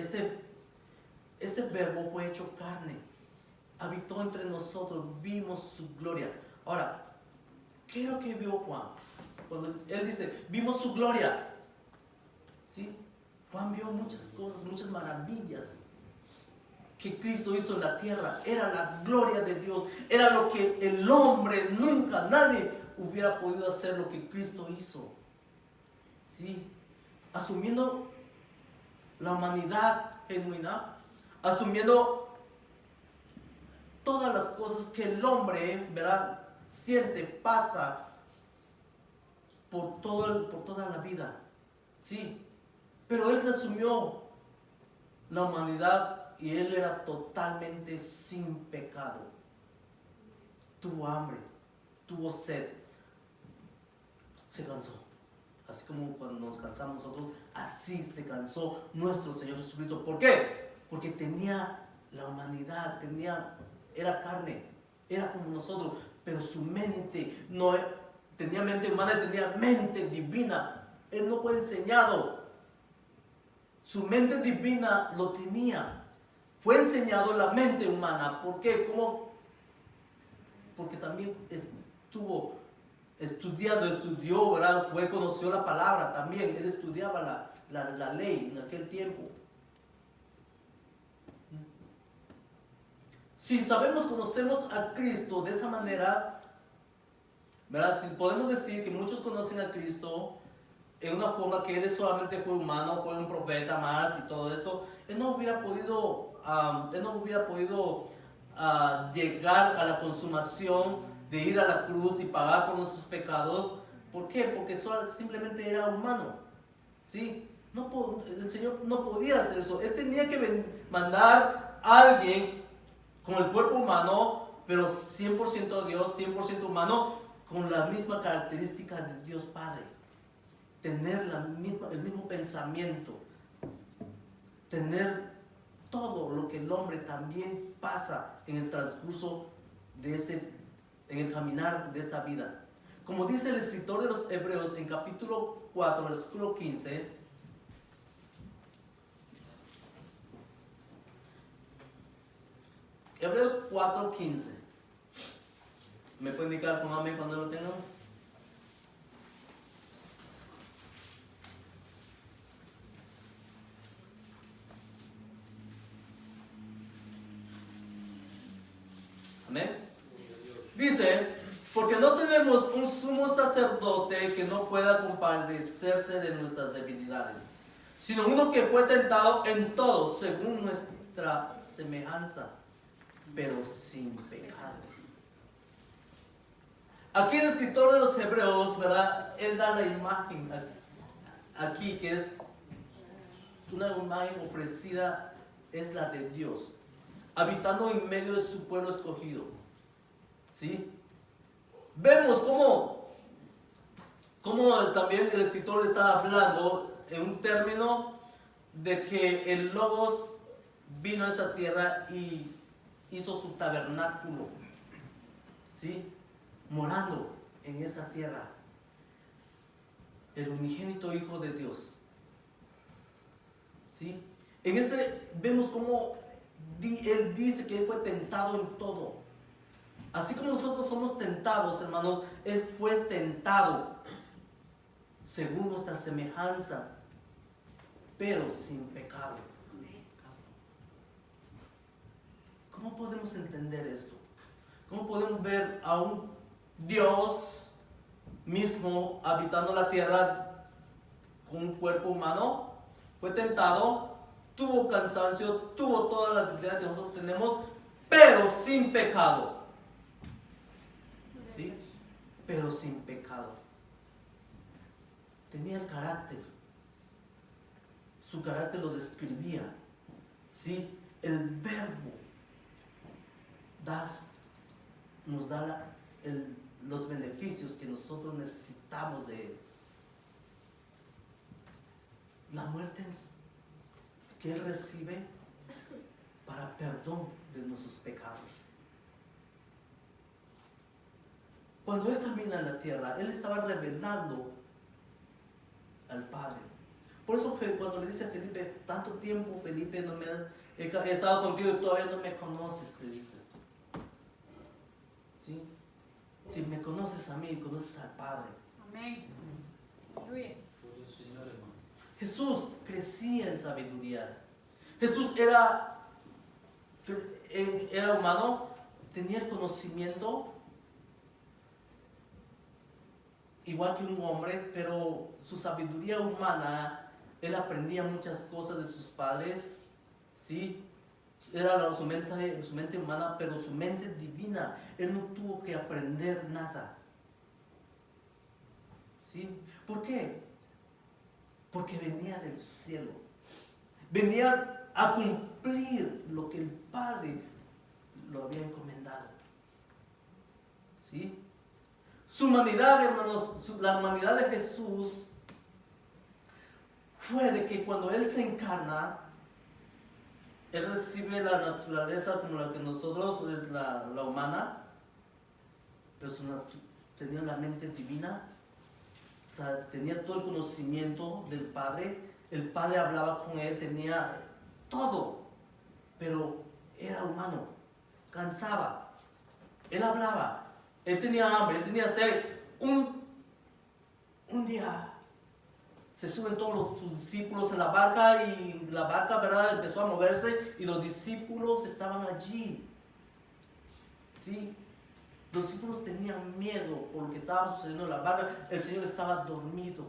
este verbo fue hecho carne, habitó entre nosotros, vimos su gloria. Ahora, ¿qué es lo que vio Juan? Cuando él dice, vimos su gloria. ¿Sí? Juan vio muchas cosas, muchas maravillas que Cristo hizo en la tierra. Era la gloria de Dios, era lo que el hombre nunca, nadie hubiera podido hacer lo que Cristo hizo. ¿Sí? Asumiendo la humanidad genuina, asumiendo todas las cosas que el hombre, ¿verdad?, siente, pasa por toda la vida. Sí, pero Él asumió la humanidad y Él era totalmente sin pecado. Tuvo hambre, tuvo sed, se cansó. Así como cuando nos cansamos nosotros, así se cansó nuestro Señor Jesucristo. ¿Por qué? Porque tenía la humanidad, era carne, era como nosotros, pero su mente no tenía mente humana y tenía mente divina. Él no fue enseñado. Su mente divina lo tenía. fue enseñado en la mente humana. ¿Por qué? ¿Cómo? Porque también estuvo estudió, ¿verdad? Conoció la palabra también. Él estudiaba la ley en aquel tiempo. Si conocemos a Cristo de esa manera, ¿verdad? Si podemos decir que muchos conocen a Cristo en una forma que Él solamente fue humano, fue un profeta más y todo esto, Él no hubiera podido llegar a la consumación de ir a la cruz y pagar por nuestros pecados. ¿Por qué? Porque simplemente era humano, ¿sí? El Señor no podía hacer eso. Él tenía que mandar a alguien con el cuerpo humano, pero 100% Dios, 100% humano, con la misma característica de Dios Padre. Tener el mismo pensamiento, tener todo lo que el hombre también pasa en el transcurso en el caminar de esta vida. Como dice el escritor de los Hebreos en capítulo 4, versículo 15, Hebreos 4:15. ¿Me puede indicar con amén cuando lo tengan? Amén. Dice, porque no tenemos un sumo sacerdote que no pueda compadecerse de nuestras debilidades, sino uno que fue tentado en todo según nuestra semejanza, pero sin pecado. Aquí el escritor de los Hebreos, ¿verdad? Él da la imagen aquí, que es una imagen ofrecida, es la de Dios, habitando en medio de su pueblo escogido. ¿Sí? Vemos cómo también el escritor está hablando en un término de que el Logos vino a esta tierra y hizo su tabernáculo, ¿sí? Morando en esta tierra. El unigénito Hijo de Dios, ¿sí? Vemos cómo Él dice que Él fue tentado en todo. Así como nosotros somos tentados, hermanos, Él fue tentado según nuestra semejanza, pero sin pecado. ¿Cómo podemos entender esto? ¿Cómo podemos ver a un Dios mismo habitando la tierra con un cuerpo humano? Fue tentado, tuvo cansancio, tuvo todas las debilidades que nosotros tenemos, pero sin pecado. ¿Sí? Pero sin pecado. Tenía el carácter. Su carácter lo describía. ¿Sí? El verbo nos da los beneficios que nosotros necesitamos de Él. La muerte que Él recibe para perdón de nuestros pecados. Cuando Él camina en la tierra, Él estaba revelando al Padre. Por eso cuando le dice a Felipe, tanto tiempo, Felipe, he estado contigo y todavía no me conoces, te dice. ¿Sí? Si me conoces a mí, conoces al Padre. Amén. Aleluya. Jesús crecía en sabiduría. Jesús era humano, tenía el conocimiento igual que un hombre, pero su sabiduría humana, Él aprendía muchas cosas de sus padres, ¿sí? Era su mente humana, pero su mente divina, Él no tuvo que aprender nada. ¿Sí? ¿Por qué? Porque venía del cielo. Venía a cumplir lo que el Padre lo había encomendado. ¿Sí? Su humanidad, hermanos, la humanidad de Jesús fue de que cuando Él se encarna, Él recibe la naturaleza como la que nosotros, la humana, pero tenía la mente divina, o sea, tenía todo el conocimiento del Padre. El Padre hablaba con Él, tenía todo. pero era humano, cansaba. Él hablaba, él tenía hambre, él tenía sed. Un día se suben todos sus discípulos en la barca y la barca, ¿verdad?, empezó a moverse y los discípulos estaban allí. ¿Sí? Los discípulos tenían miedo por lo que estaba sucediendo en la barca. El Señor estaba dormido.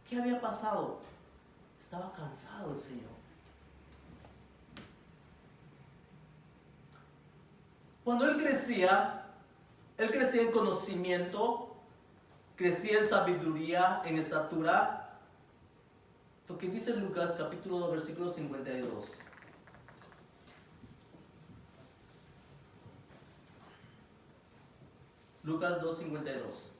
¿Qué había pasado? Estaba cansado el Señor. Cuando Él crecía en conocimiento, crecía en sabiduría, en estatura. Lo que dice Lucas capítulo 2, versículo 52. Lucas 2:52.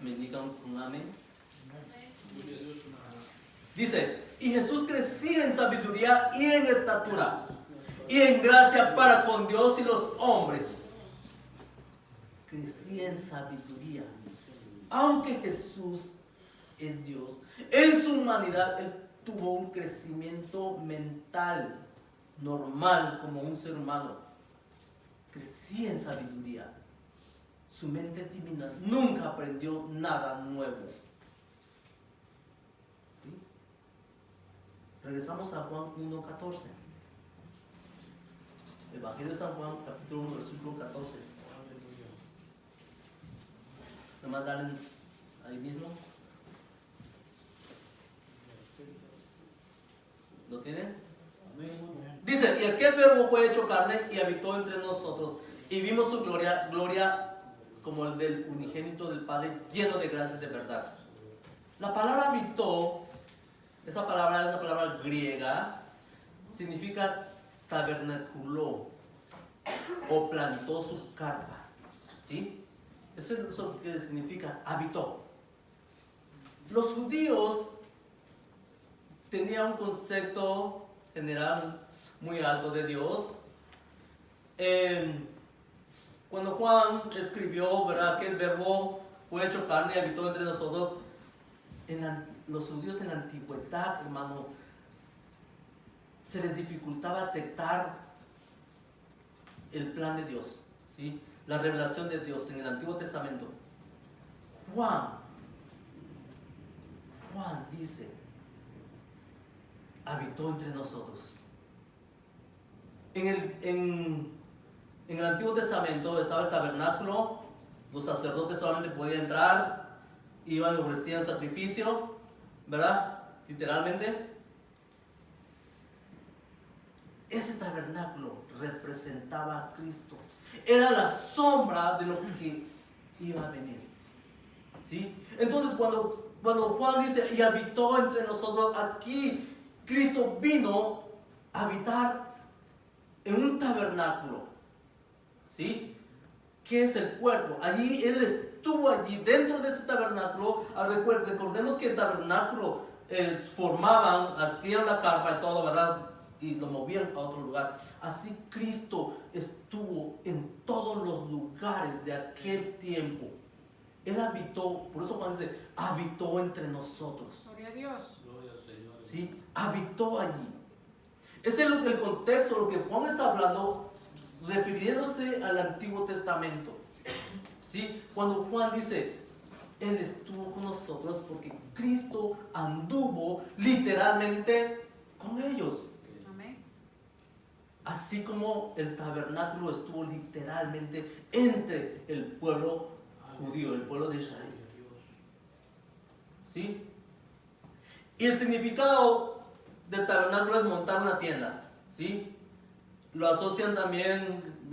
Me indican un amén. Gloria a Dios, una- Dice, y Jesús crecía en sabiduría y en estatura y en gracia para con Dios y los hombres. Crecía en sabiduría. Aunque Jesús es Dios, en su humanidad Él tuvo un crecimiento mental normal como un ser humano. Crecía en sabiduría. Su mente divina nunca aprendió nada nuevo. ¿Sí? Regresamos a Juan 1:14. Evangelio de San Juan, capítulo 1, versículo 14. Nomás dale ahí mismo. ¿Lo tienen? Dice, y aquel verbo fue hecho carne y habitó entre nosotros, y vimos su gloria, gloria como el del unigénito del Padre, lleno de gracia y de verdad. La palabra habitó, esa palabra es una palabra griega, significa tabernaculó o plantó su carpa. ¿Sí? Eso es lo que significa habitó. Los judíos tenían un concepto general muy alto de Dios. Cuando Juan escribió, ¿verdad?, que el verbo fue hecho carne y habitó entre nosotros, los judíos en la antigüedad, hermano, se les dificultaba aceptar el plan de Dios, ¿sí?, la revelación de Dios en el Antiguo Testamento. Juan dice, habitó entre nosotros. En el Antiguo Testamento estaba el tabernáculo, los sacerdotes solamente podían entrar, iban y ofrecían sacrificio, ¿verdad? Literalmente. Ese tabernáculo representaba a Cristo. Era la sombra de lo que iba a venir. ¿Sí? Entonces cuando Juan dice, y habitó entre nosotros, aquí Cristo vino a habitar en un tabernáculo. ¿Sí? ¿Qué es el cuerpo? Allí Él estuvo allí, dentro de ese tabernáculo. Recordemos que el tabernáculo hacían la carpa y todo, ¿verdad?, y lo movían a otro lugar. Así Cristo estuvo en todos los lugares de aquel tiempo. Él habitó, por eso Juan dice, habitó entre nosotros. Gloria a Dios. Gloria al Señor. ¿Sí? Habitó allí. Ese es el contexto, lo que Juan está hablando, refiriéndose al Antiguo Testamento. ¿Sí? Cuando Juan dice, Él estuvo con nosotros porque Cristo anduvo literalmente con ellos. Amén. Así como el tabernáculo estuvo literalmente entre el pueblo judío, el pueblo de Israel. ¿Sí? Y el significado del tabernáculo es montar una tienda. ¿Sí? Lo asocian también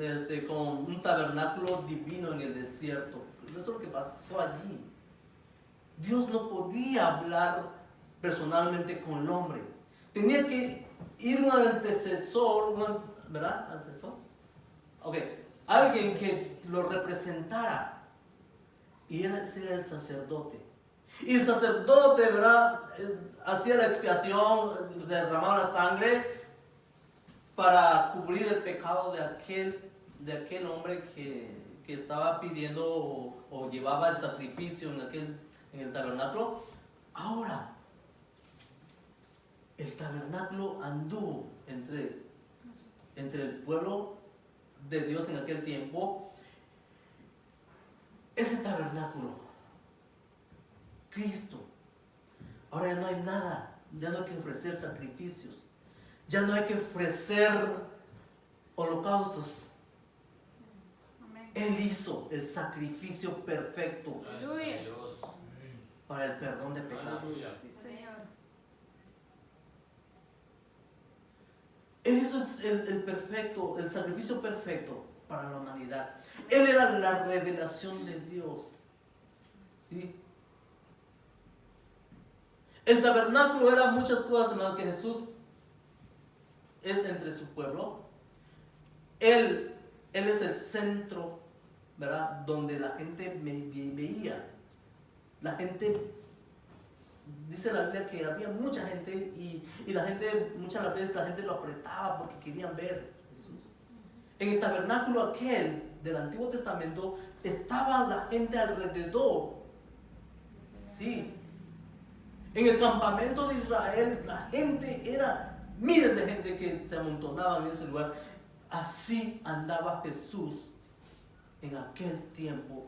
con un tabernáculo divino en el desierto. Eso es lo que pasó allí. Dios no podía hablar personalmente con el hombre. Tenía que ir un antecesor, ¿verdad? ¿Antecesor? Ok. Alguien que lo representara. Y ese era el sacerdote. Y el sacerdote, ¿verdad?, hacía la expiación, derramaba la sangre para cubrir el pecado de aquel hombre que que estaba pidiendo o llevaba el sacrificio en el tabernáculo. Ahora, el tabernáculo anduvo entre el pueblo de Dios en aquel tiempo. Ese tabernáculo, Cristo. Ahora ya no hay nada, ya no hay que ofrecer sacrificios, ya no hay que ofrecer holocaustos. Amén. Él hizo el sacrificio perfecto Aleluya. Dios. para el perdón de pecados. Aleluya. Sí, Señor. Él hizo el sacrificio perfecto para la humanidad. Él era la revelación de Dios. ¿Sí? El tabernáculo era muchas cosas, hermanos, que Jesús es entre su pueblo. Él es el centro, ¿verdad? Donde la gente veía. La gente, dice la Biblia que había mucha gente y la gente, muchas veces la gente lo apretaba porque querían ver a Jesús. En el tabernáculo aquel del Antiguo Testamento estaba la gente alrededor. Sí. En el campamento de Israel la gente era miles de gente que se amontonaban en ese lugar. Así andaba Jesús en aquel tiempo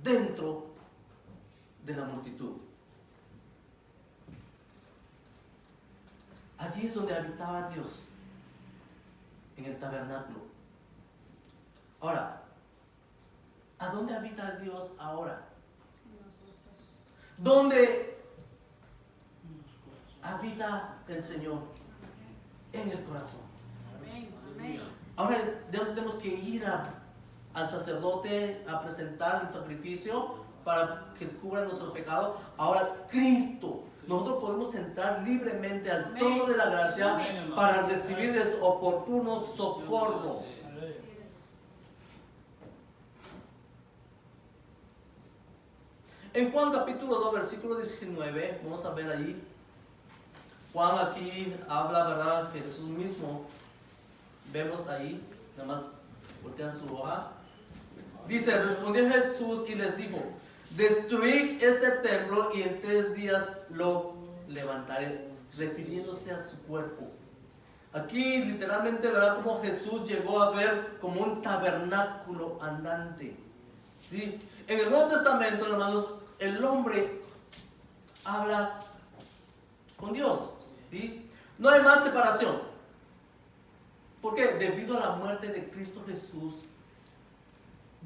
dentro de la multitud. Allí es donde habitaba Dios, en el tabernáculo. Ahora, ¿a dónde habita Dios ahora? ¿Dónde habita el Señor? En el corazón. Amén. Amén. Ahora, ¿de dónde tenemos que ir al sacerdote a presentar el sacrificio para que cubra nuestro pecado? Ahora, Cristo. Nosotros podemos entrar libremente al trono de la gracia Amén. para recibir el oportuno socorro. Así es. En Juan capítulo 2, versículo 19, vamos a ver allí. Juan aquí habla, ¿verdad? Que Jesús mismo, vemos ahí, nada más voltean su hoja. Dice, respondió Jesús y les dijo, destruid este templo y en 3 días lo levantaré, refiriéndose a su cuerpo. Aquí literalmente, ¿verdad? Como Jesús llegó a ver como un tabernáculo andante. ¿Sí? En el Nuevo Testamento, hermanos, el hombre habla con Dios. ¿Sí? No hay más separación. ¿Por qué? Debido a la muerte de Cristo Jesús,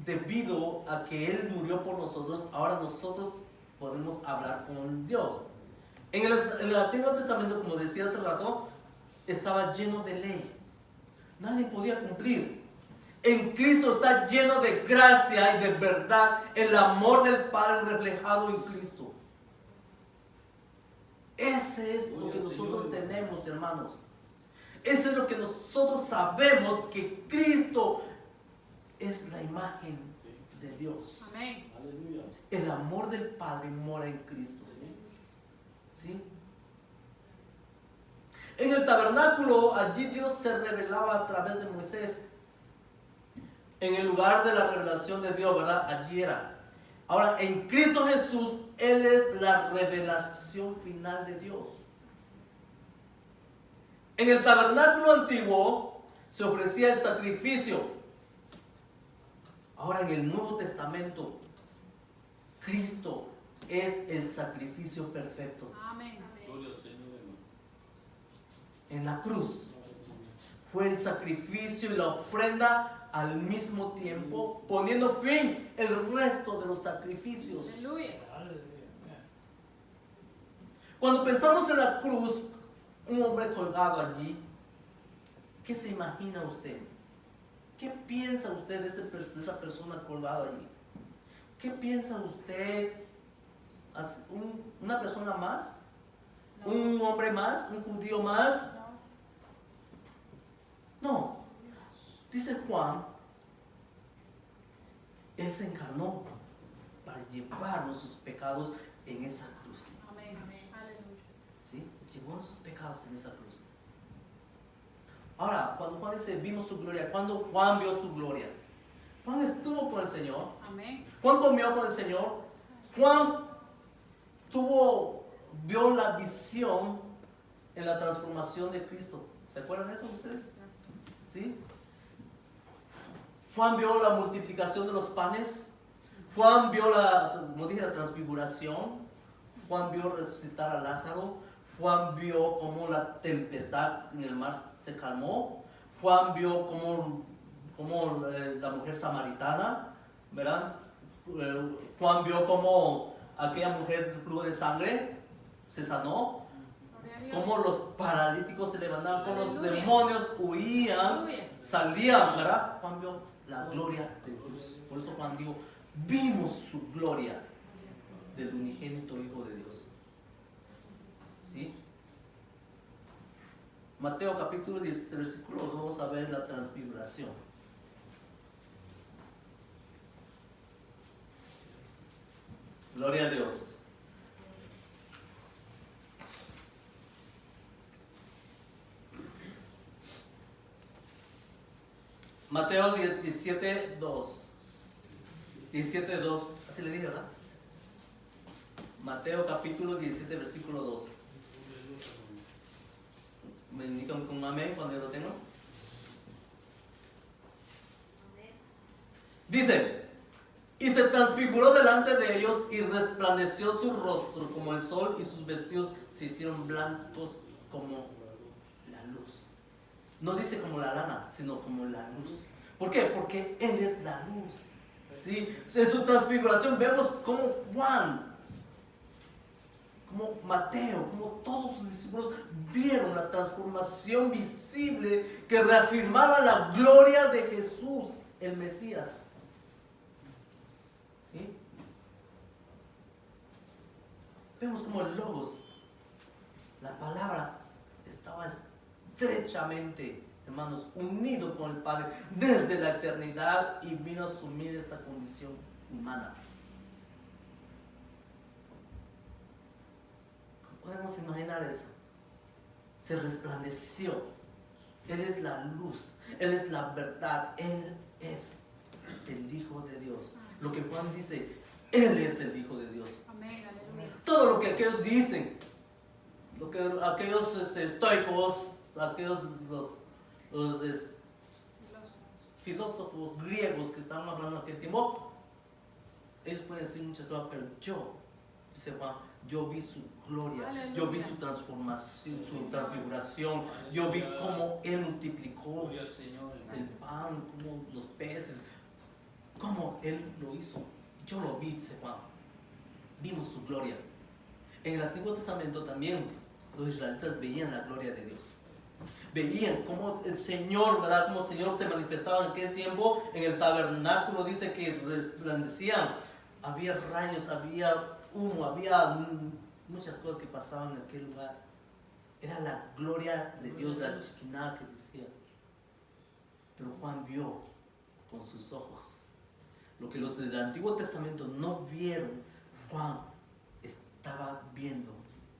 debido a que Él murió por nosotros, ahora nosotros podemos hablar con Dios. En el Antiguo Testamento, como decía hace rato, estaba lleno de ley. Nadie podía cumplir. En Cristo está lleno de gracia y de verdad, el amor del Padre reflejado en Cristo. Ese es lo que nosotros tenemos, hermanos. Ese es lo que nosotros sabemos, que Cristo es la imagen de Dios. Amén. Aleluya. El amor del Padre mora en Cristo. ¿Sí? En el tabernáculo, allí Dios se revelaba a través de Moisés. En el lugar de la revelación de Dios, ¿verdad? Allí era. Ahora, en Cristo Jesús, Él es la revelación final de Dios. En el tabernáculo antiguo se ofrecía el sacrificio. Ahora, en el Nuevo Testamento, Cristo es el sacrificio perfecto. Amén. Gloria al Señor, hermano. En la cruz fue el sacrificio y la ofrenda al mismo tiempo, poniendo fin el resto de los sacrificios. Aleluya. Cuando pensamos en la cruz, un hombre colgado allí, ¿qué se imagina usted? ¿Qué piensa usted de esa persona colgada allí? ¿Qué piensa usted? ¿Una persona más? No. ¿Un hombre más? ¿Un judío más? No. No. Dice Juan, Él se encarnó para llevar nuestros pecados en esa cruz. Amén. Aleluya. ¿Sí? Llevó nuestros pecados en esa cruz. Ahora, cuando Juan dice, vimos su gloria, ¿cuándo Juan vio su gloria? Juan estuvo con el Señor. Amén. Juan comió con el Señor. Juan vio la visión en la transformación de Cristo. ¿Se acuerdan de eso ustedes? ¿Sí? Juan vio la multiplicación de los panes. Juan vio como dije, la transfiguración. Juan vio resucitar a Lázaro. Juan vio cómo la tempestad en el mar se calmó. Juan vio cómo la mujer samaritana, ¿verdad? Juan vio cómo aquella mujer flujo de sangre se sanó. Gloria a Dios. Cómo los paralíticos se levantaban, cómo los Aleluya. demonios huían, Aleluya. salían, ¿verdad? Juan vio la gloria de Dios. Por eso Juan dijo, vimos su gloria del unigénito Hijo de Dios. ¿Sí? Mateo capítulo 10, versículo 2, vamos a ver la transfiguración. Gloria a Dios. Mateo 17, 2. 17, 2. Así le dije, ¿verdad? Mateo capítulo 17, versículo 2. ¿Me indican con un amén cuando yo lo tengo? Dice, y se transfiguró delante de ellos y resplandeció su rostro como el sol y sus vestidos se hicieron blancos como la luz. No dice como la lana, sino como la luz. ¿Por qué? Porque Él es la luz. ¿Sí? En su transfiguración vemos como Juan, como Mateo, como todos sus discípulos vieron la transformación visible que reafirmaba la gloria de Jesús, el Mesías. ¿Sí? Vemos como el Logos, la palabra, estaba estrechamente, hermanos, unido con el Padre desde la eternidad y vino a asumir esta condición humana. Podemos imaginar eso. Se resplandeció. Él es la luz. Él es la verdad. Él es el Hijo de Dios. Lo que Juan dice, Él es el Hijo de Dios. Amén. Aleluya. Todo lo que aquellos dicen, lo que aquellos estoicos, aquellos los filósofos griegos que estaban hablando en aquel tiempo, ellos pueden decir muchas cosas, pero yo, dice Juan, yo vi su gloria, Aleluya. yo vi su transformación, su transfiguración, yo vi cómo Él multiplicó Gloria al Señor. el pan, como los peces, cómo Él lo hizo. Yo lo vi, dice Juan. Vimos su gloria. En el Antiguo Testamento también los israelitas veían la gloria de Dios. Veían cómo el Señor, ¿verdad? Cómo el Señor se manifestaba en aquel tiempo. En el tabernáculo dice que resplandecían. Había rayos, había humo, había muchas cosas que pasaban en aquel lugar. Era la gloria de Dios, la Shekinah que decía. Pero Juan vio con sus ojos lo que los del Antiguo Testamento no vieron. Juan estaba viendo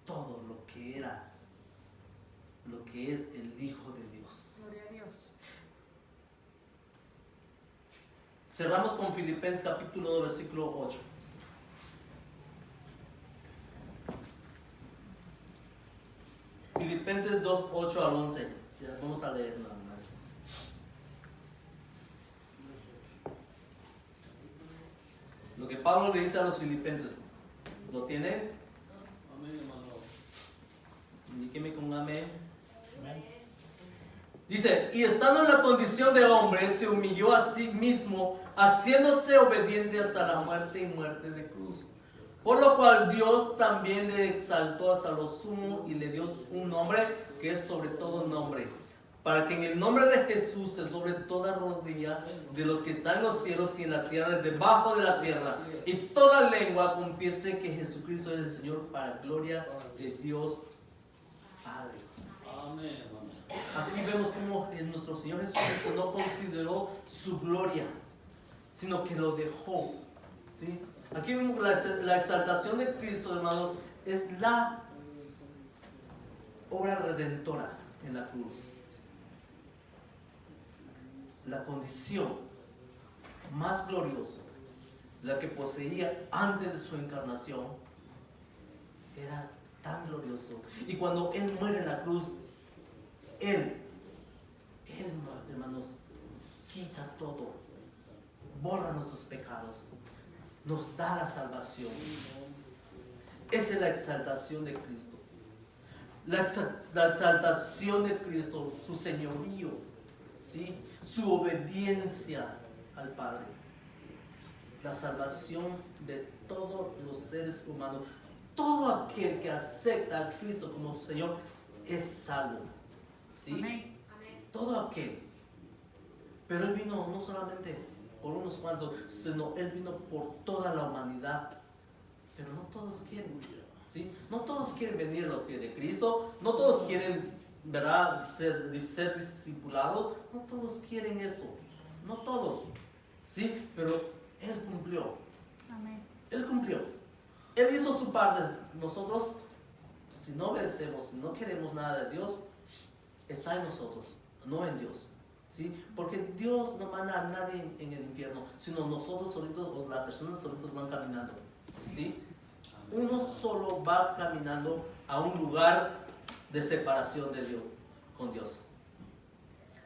todo lo que era, lo que es el Hijo de Dios. Gloria a Dios. Cerramos con Filipenses capítulo 2, versículo 8. Filipenses 2, 8 al 11. Ya vamos a leer nada más. Lo que Pablo le dice a los filipenses, ¿lo tienen? Amén, hermano. Indíqueme con un amén. Dice, y estando en la condición de hombre, se humilló a sí mismo, haciéndose obediente hasta la muerte y muerte de cruz. Por lo cual Dios también le exaltó hasta lo sumo y le dio un nombre que es sobre todo nombre, para que en el nombre de Jesús se doble toda rodilla de los que están en los cielos y en la tierra, debajo de la tierra, y toda lengua confiese que Jesucristo es el Señor, para gloria de Dios Padre. Amén, hermano. Aquí vemos cómo nuestro Señor Jesucristo no consideró su gloria, sino que lo dejó. ¿Sí? Aquí vemos la exaltación de Cristo, hermanos, es la obra redentora en la cruz. La condición más glorioso, la que poseía antes de su encarnación, era tan glorioso. Y cuando Él muere en la cruz, Él, hermanos, quita todo, borra nuestros pecados, nos da la salvación. Esa es la exaltación de Cristo. La exaltación de Cristo, su señorío, ¿sí? Su obediencia al Padre. La salvación de todos los seres humanos. Todo aquel que acepta a Cristo como su Señor es salvo. ¿Sí? Amén. Todo aquel. Pero Él vino no solamente por unos cuantos, sino Él vino por toda la humanidad. Pero no todos quieren. ¿Sí? No todos quieren venir a los pies de Cristo. No todos quieren, ¿verdad?, ser discipulados. No todos quieren eso. No todos. ¿Sí? Pero Él cumplió. Amén. Él cumplió. Él hizo su parte. Nosotros, si no obedecemos, si no queremos nada de Dios, está en nosotros, no en Dios. ¿Sí? Porque Dios no manda a nadie en el infierno, sino nosotros solitos, o las personas solitos van caminando. ¿Sí? Uno solo va caminando a un lugar de separación de Dios, con Dios.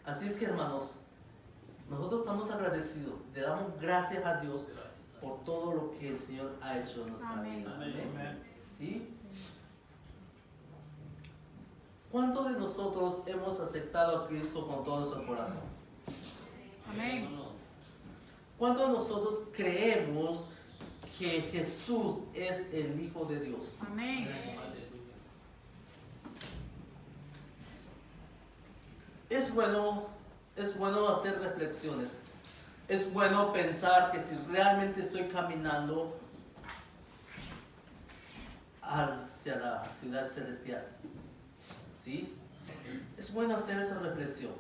Así es que, hermanos, nosotros estamos agradecidos, le damos gracias a Dios por todo lo que el Señor ha hecho en nuestra Amén. vida. Amén. ¿Sí? ¿Cuántos de nosotros hemos aceptado a Cristo con todo nuestro corazón? Amén. ¿Cuántos de nosotros creemos que Jesús es el Hijo de Dios? Amén. Es bueno hacer reflexiones. Es bueno pensar que si realmente estoy caminando hacia la ciudad celestial. ¿Sí? Es bueno hacer esa reflexión.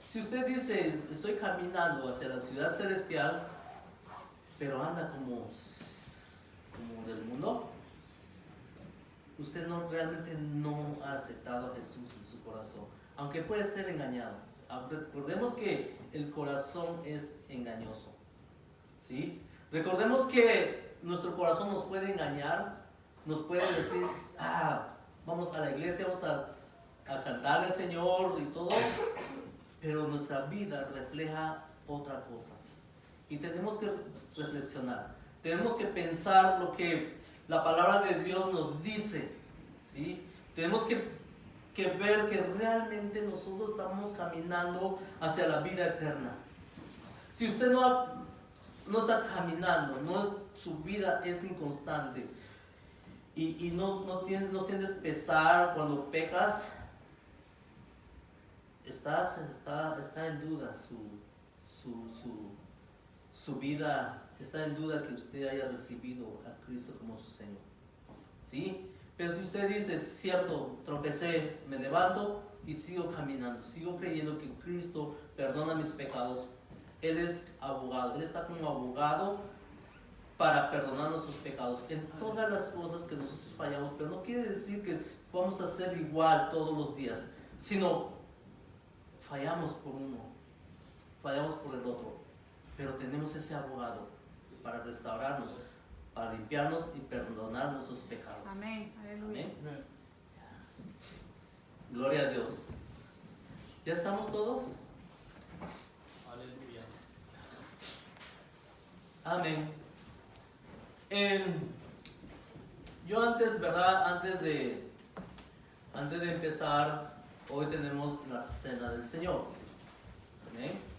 Si usted dice, estoy caminando hacia la ciudad celestial, pero anda como del mundo, usted realmente no ha aceptado a Jesús en su corazón, aunque puede ser engañado. Recordemos que el corazón es engañoso, ¿sí? Recordemos que nuestro corazón nos puede engañar, nos puede decir, vamos a la iglesia, vamos a cantar al Señor y todo, pero nuestra vida refleja otra cosa. Y tenemos que reflexionar, tenemos que pensar lo que la palabra de Dios nos dice, ¿sí? Tenemos que ver que realmente nosotros estamos caminando hacia la vida eterna. Si usted no está caminando, su vida es inconstante y no sientes pesar cuando pecas, está en duda su vida, está en duda que usted haya recibido a Cristo como su Señor. ¿Sí? Pero si usted dice, cierto, tropecé, me levanto y sigo caminando, sigo creyendo que Cristo perdona mis pecados, Él es abogado, Él está como abogado para perdonar nuestros pecados en todas las cosas que nosotros fallamos, pero no quiere decir que vamos a ser igual todos los días, sino fallamos por uno, fallamos por el otro, pero tenemos ese abogado para restaurarnos, para limpiarnos y perdonar nuestros pecados. Amén. Aleluya. Amén. Gloria a Dios. ¿Ya estamos todos? Aleluya. Amén. Yo antes de empezar, hoy tenemos la cena del Señor. Amén.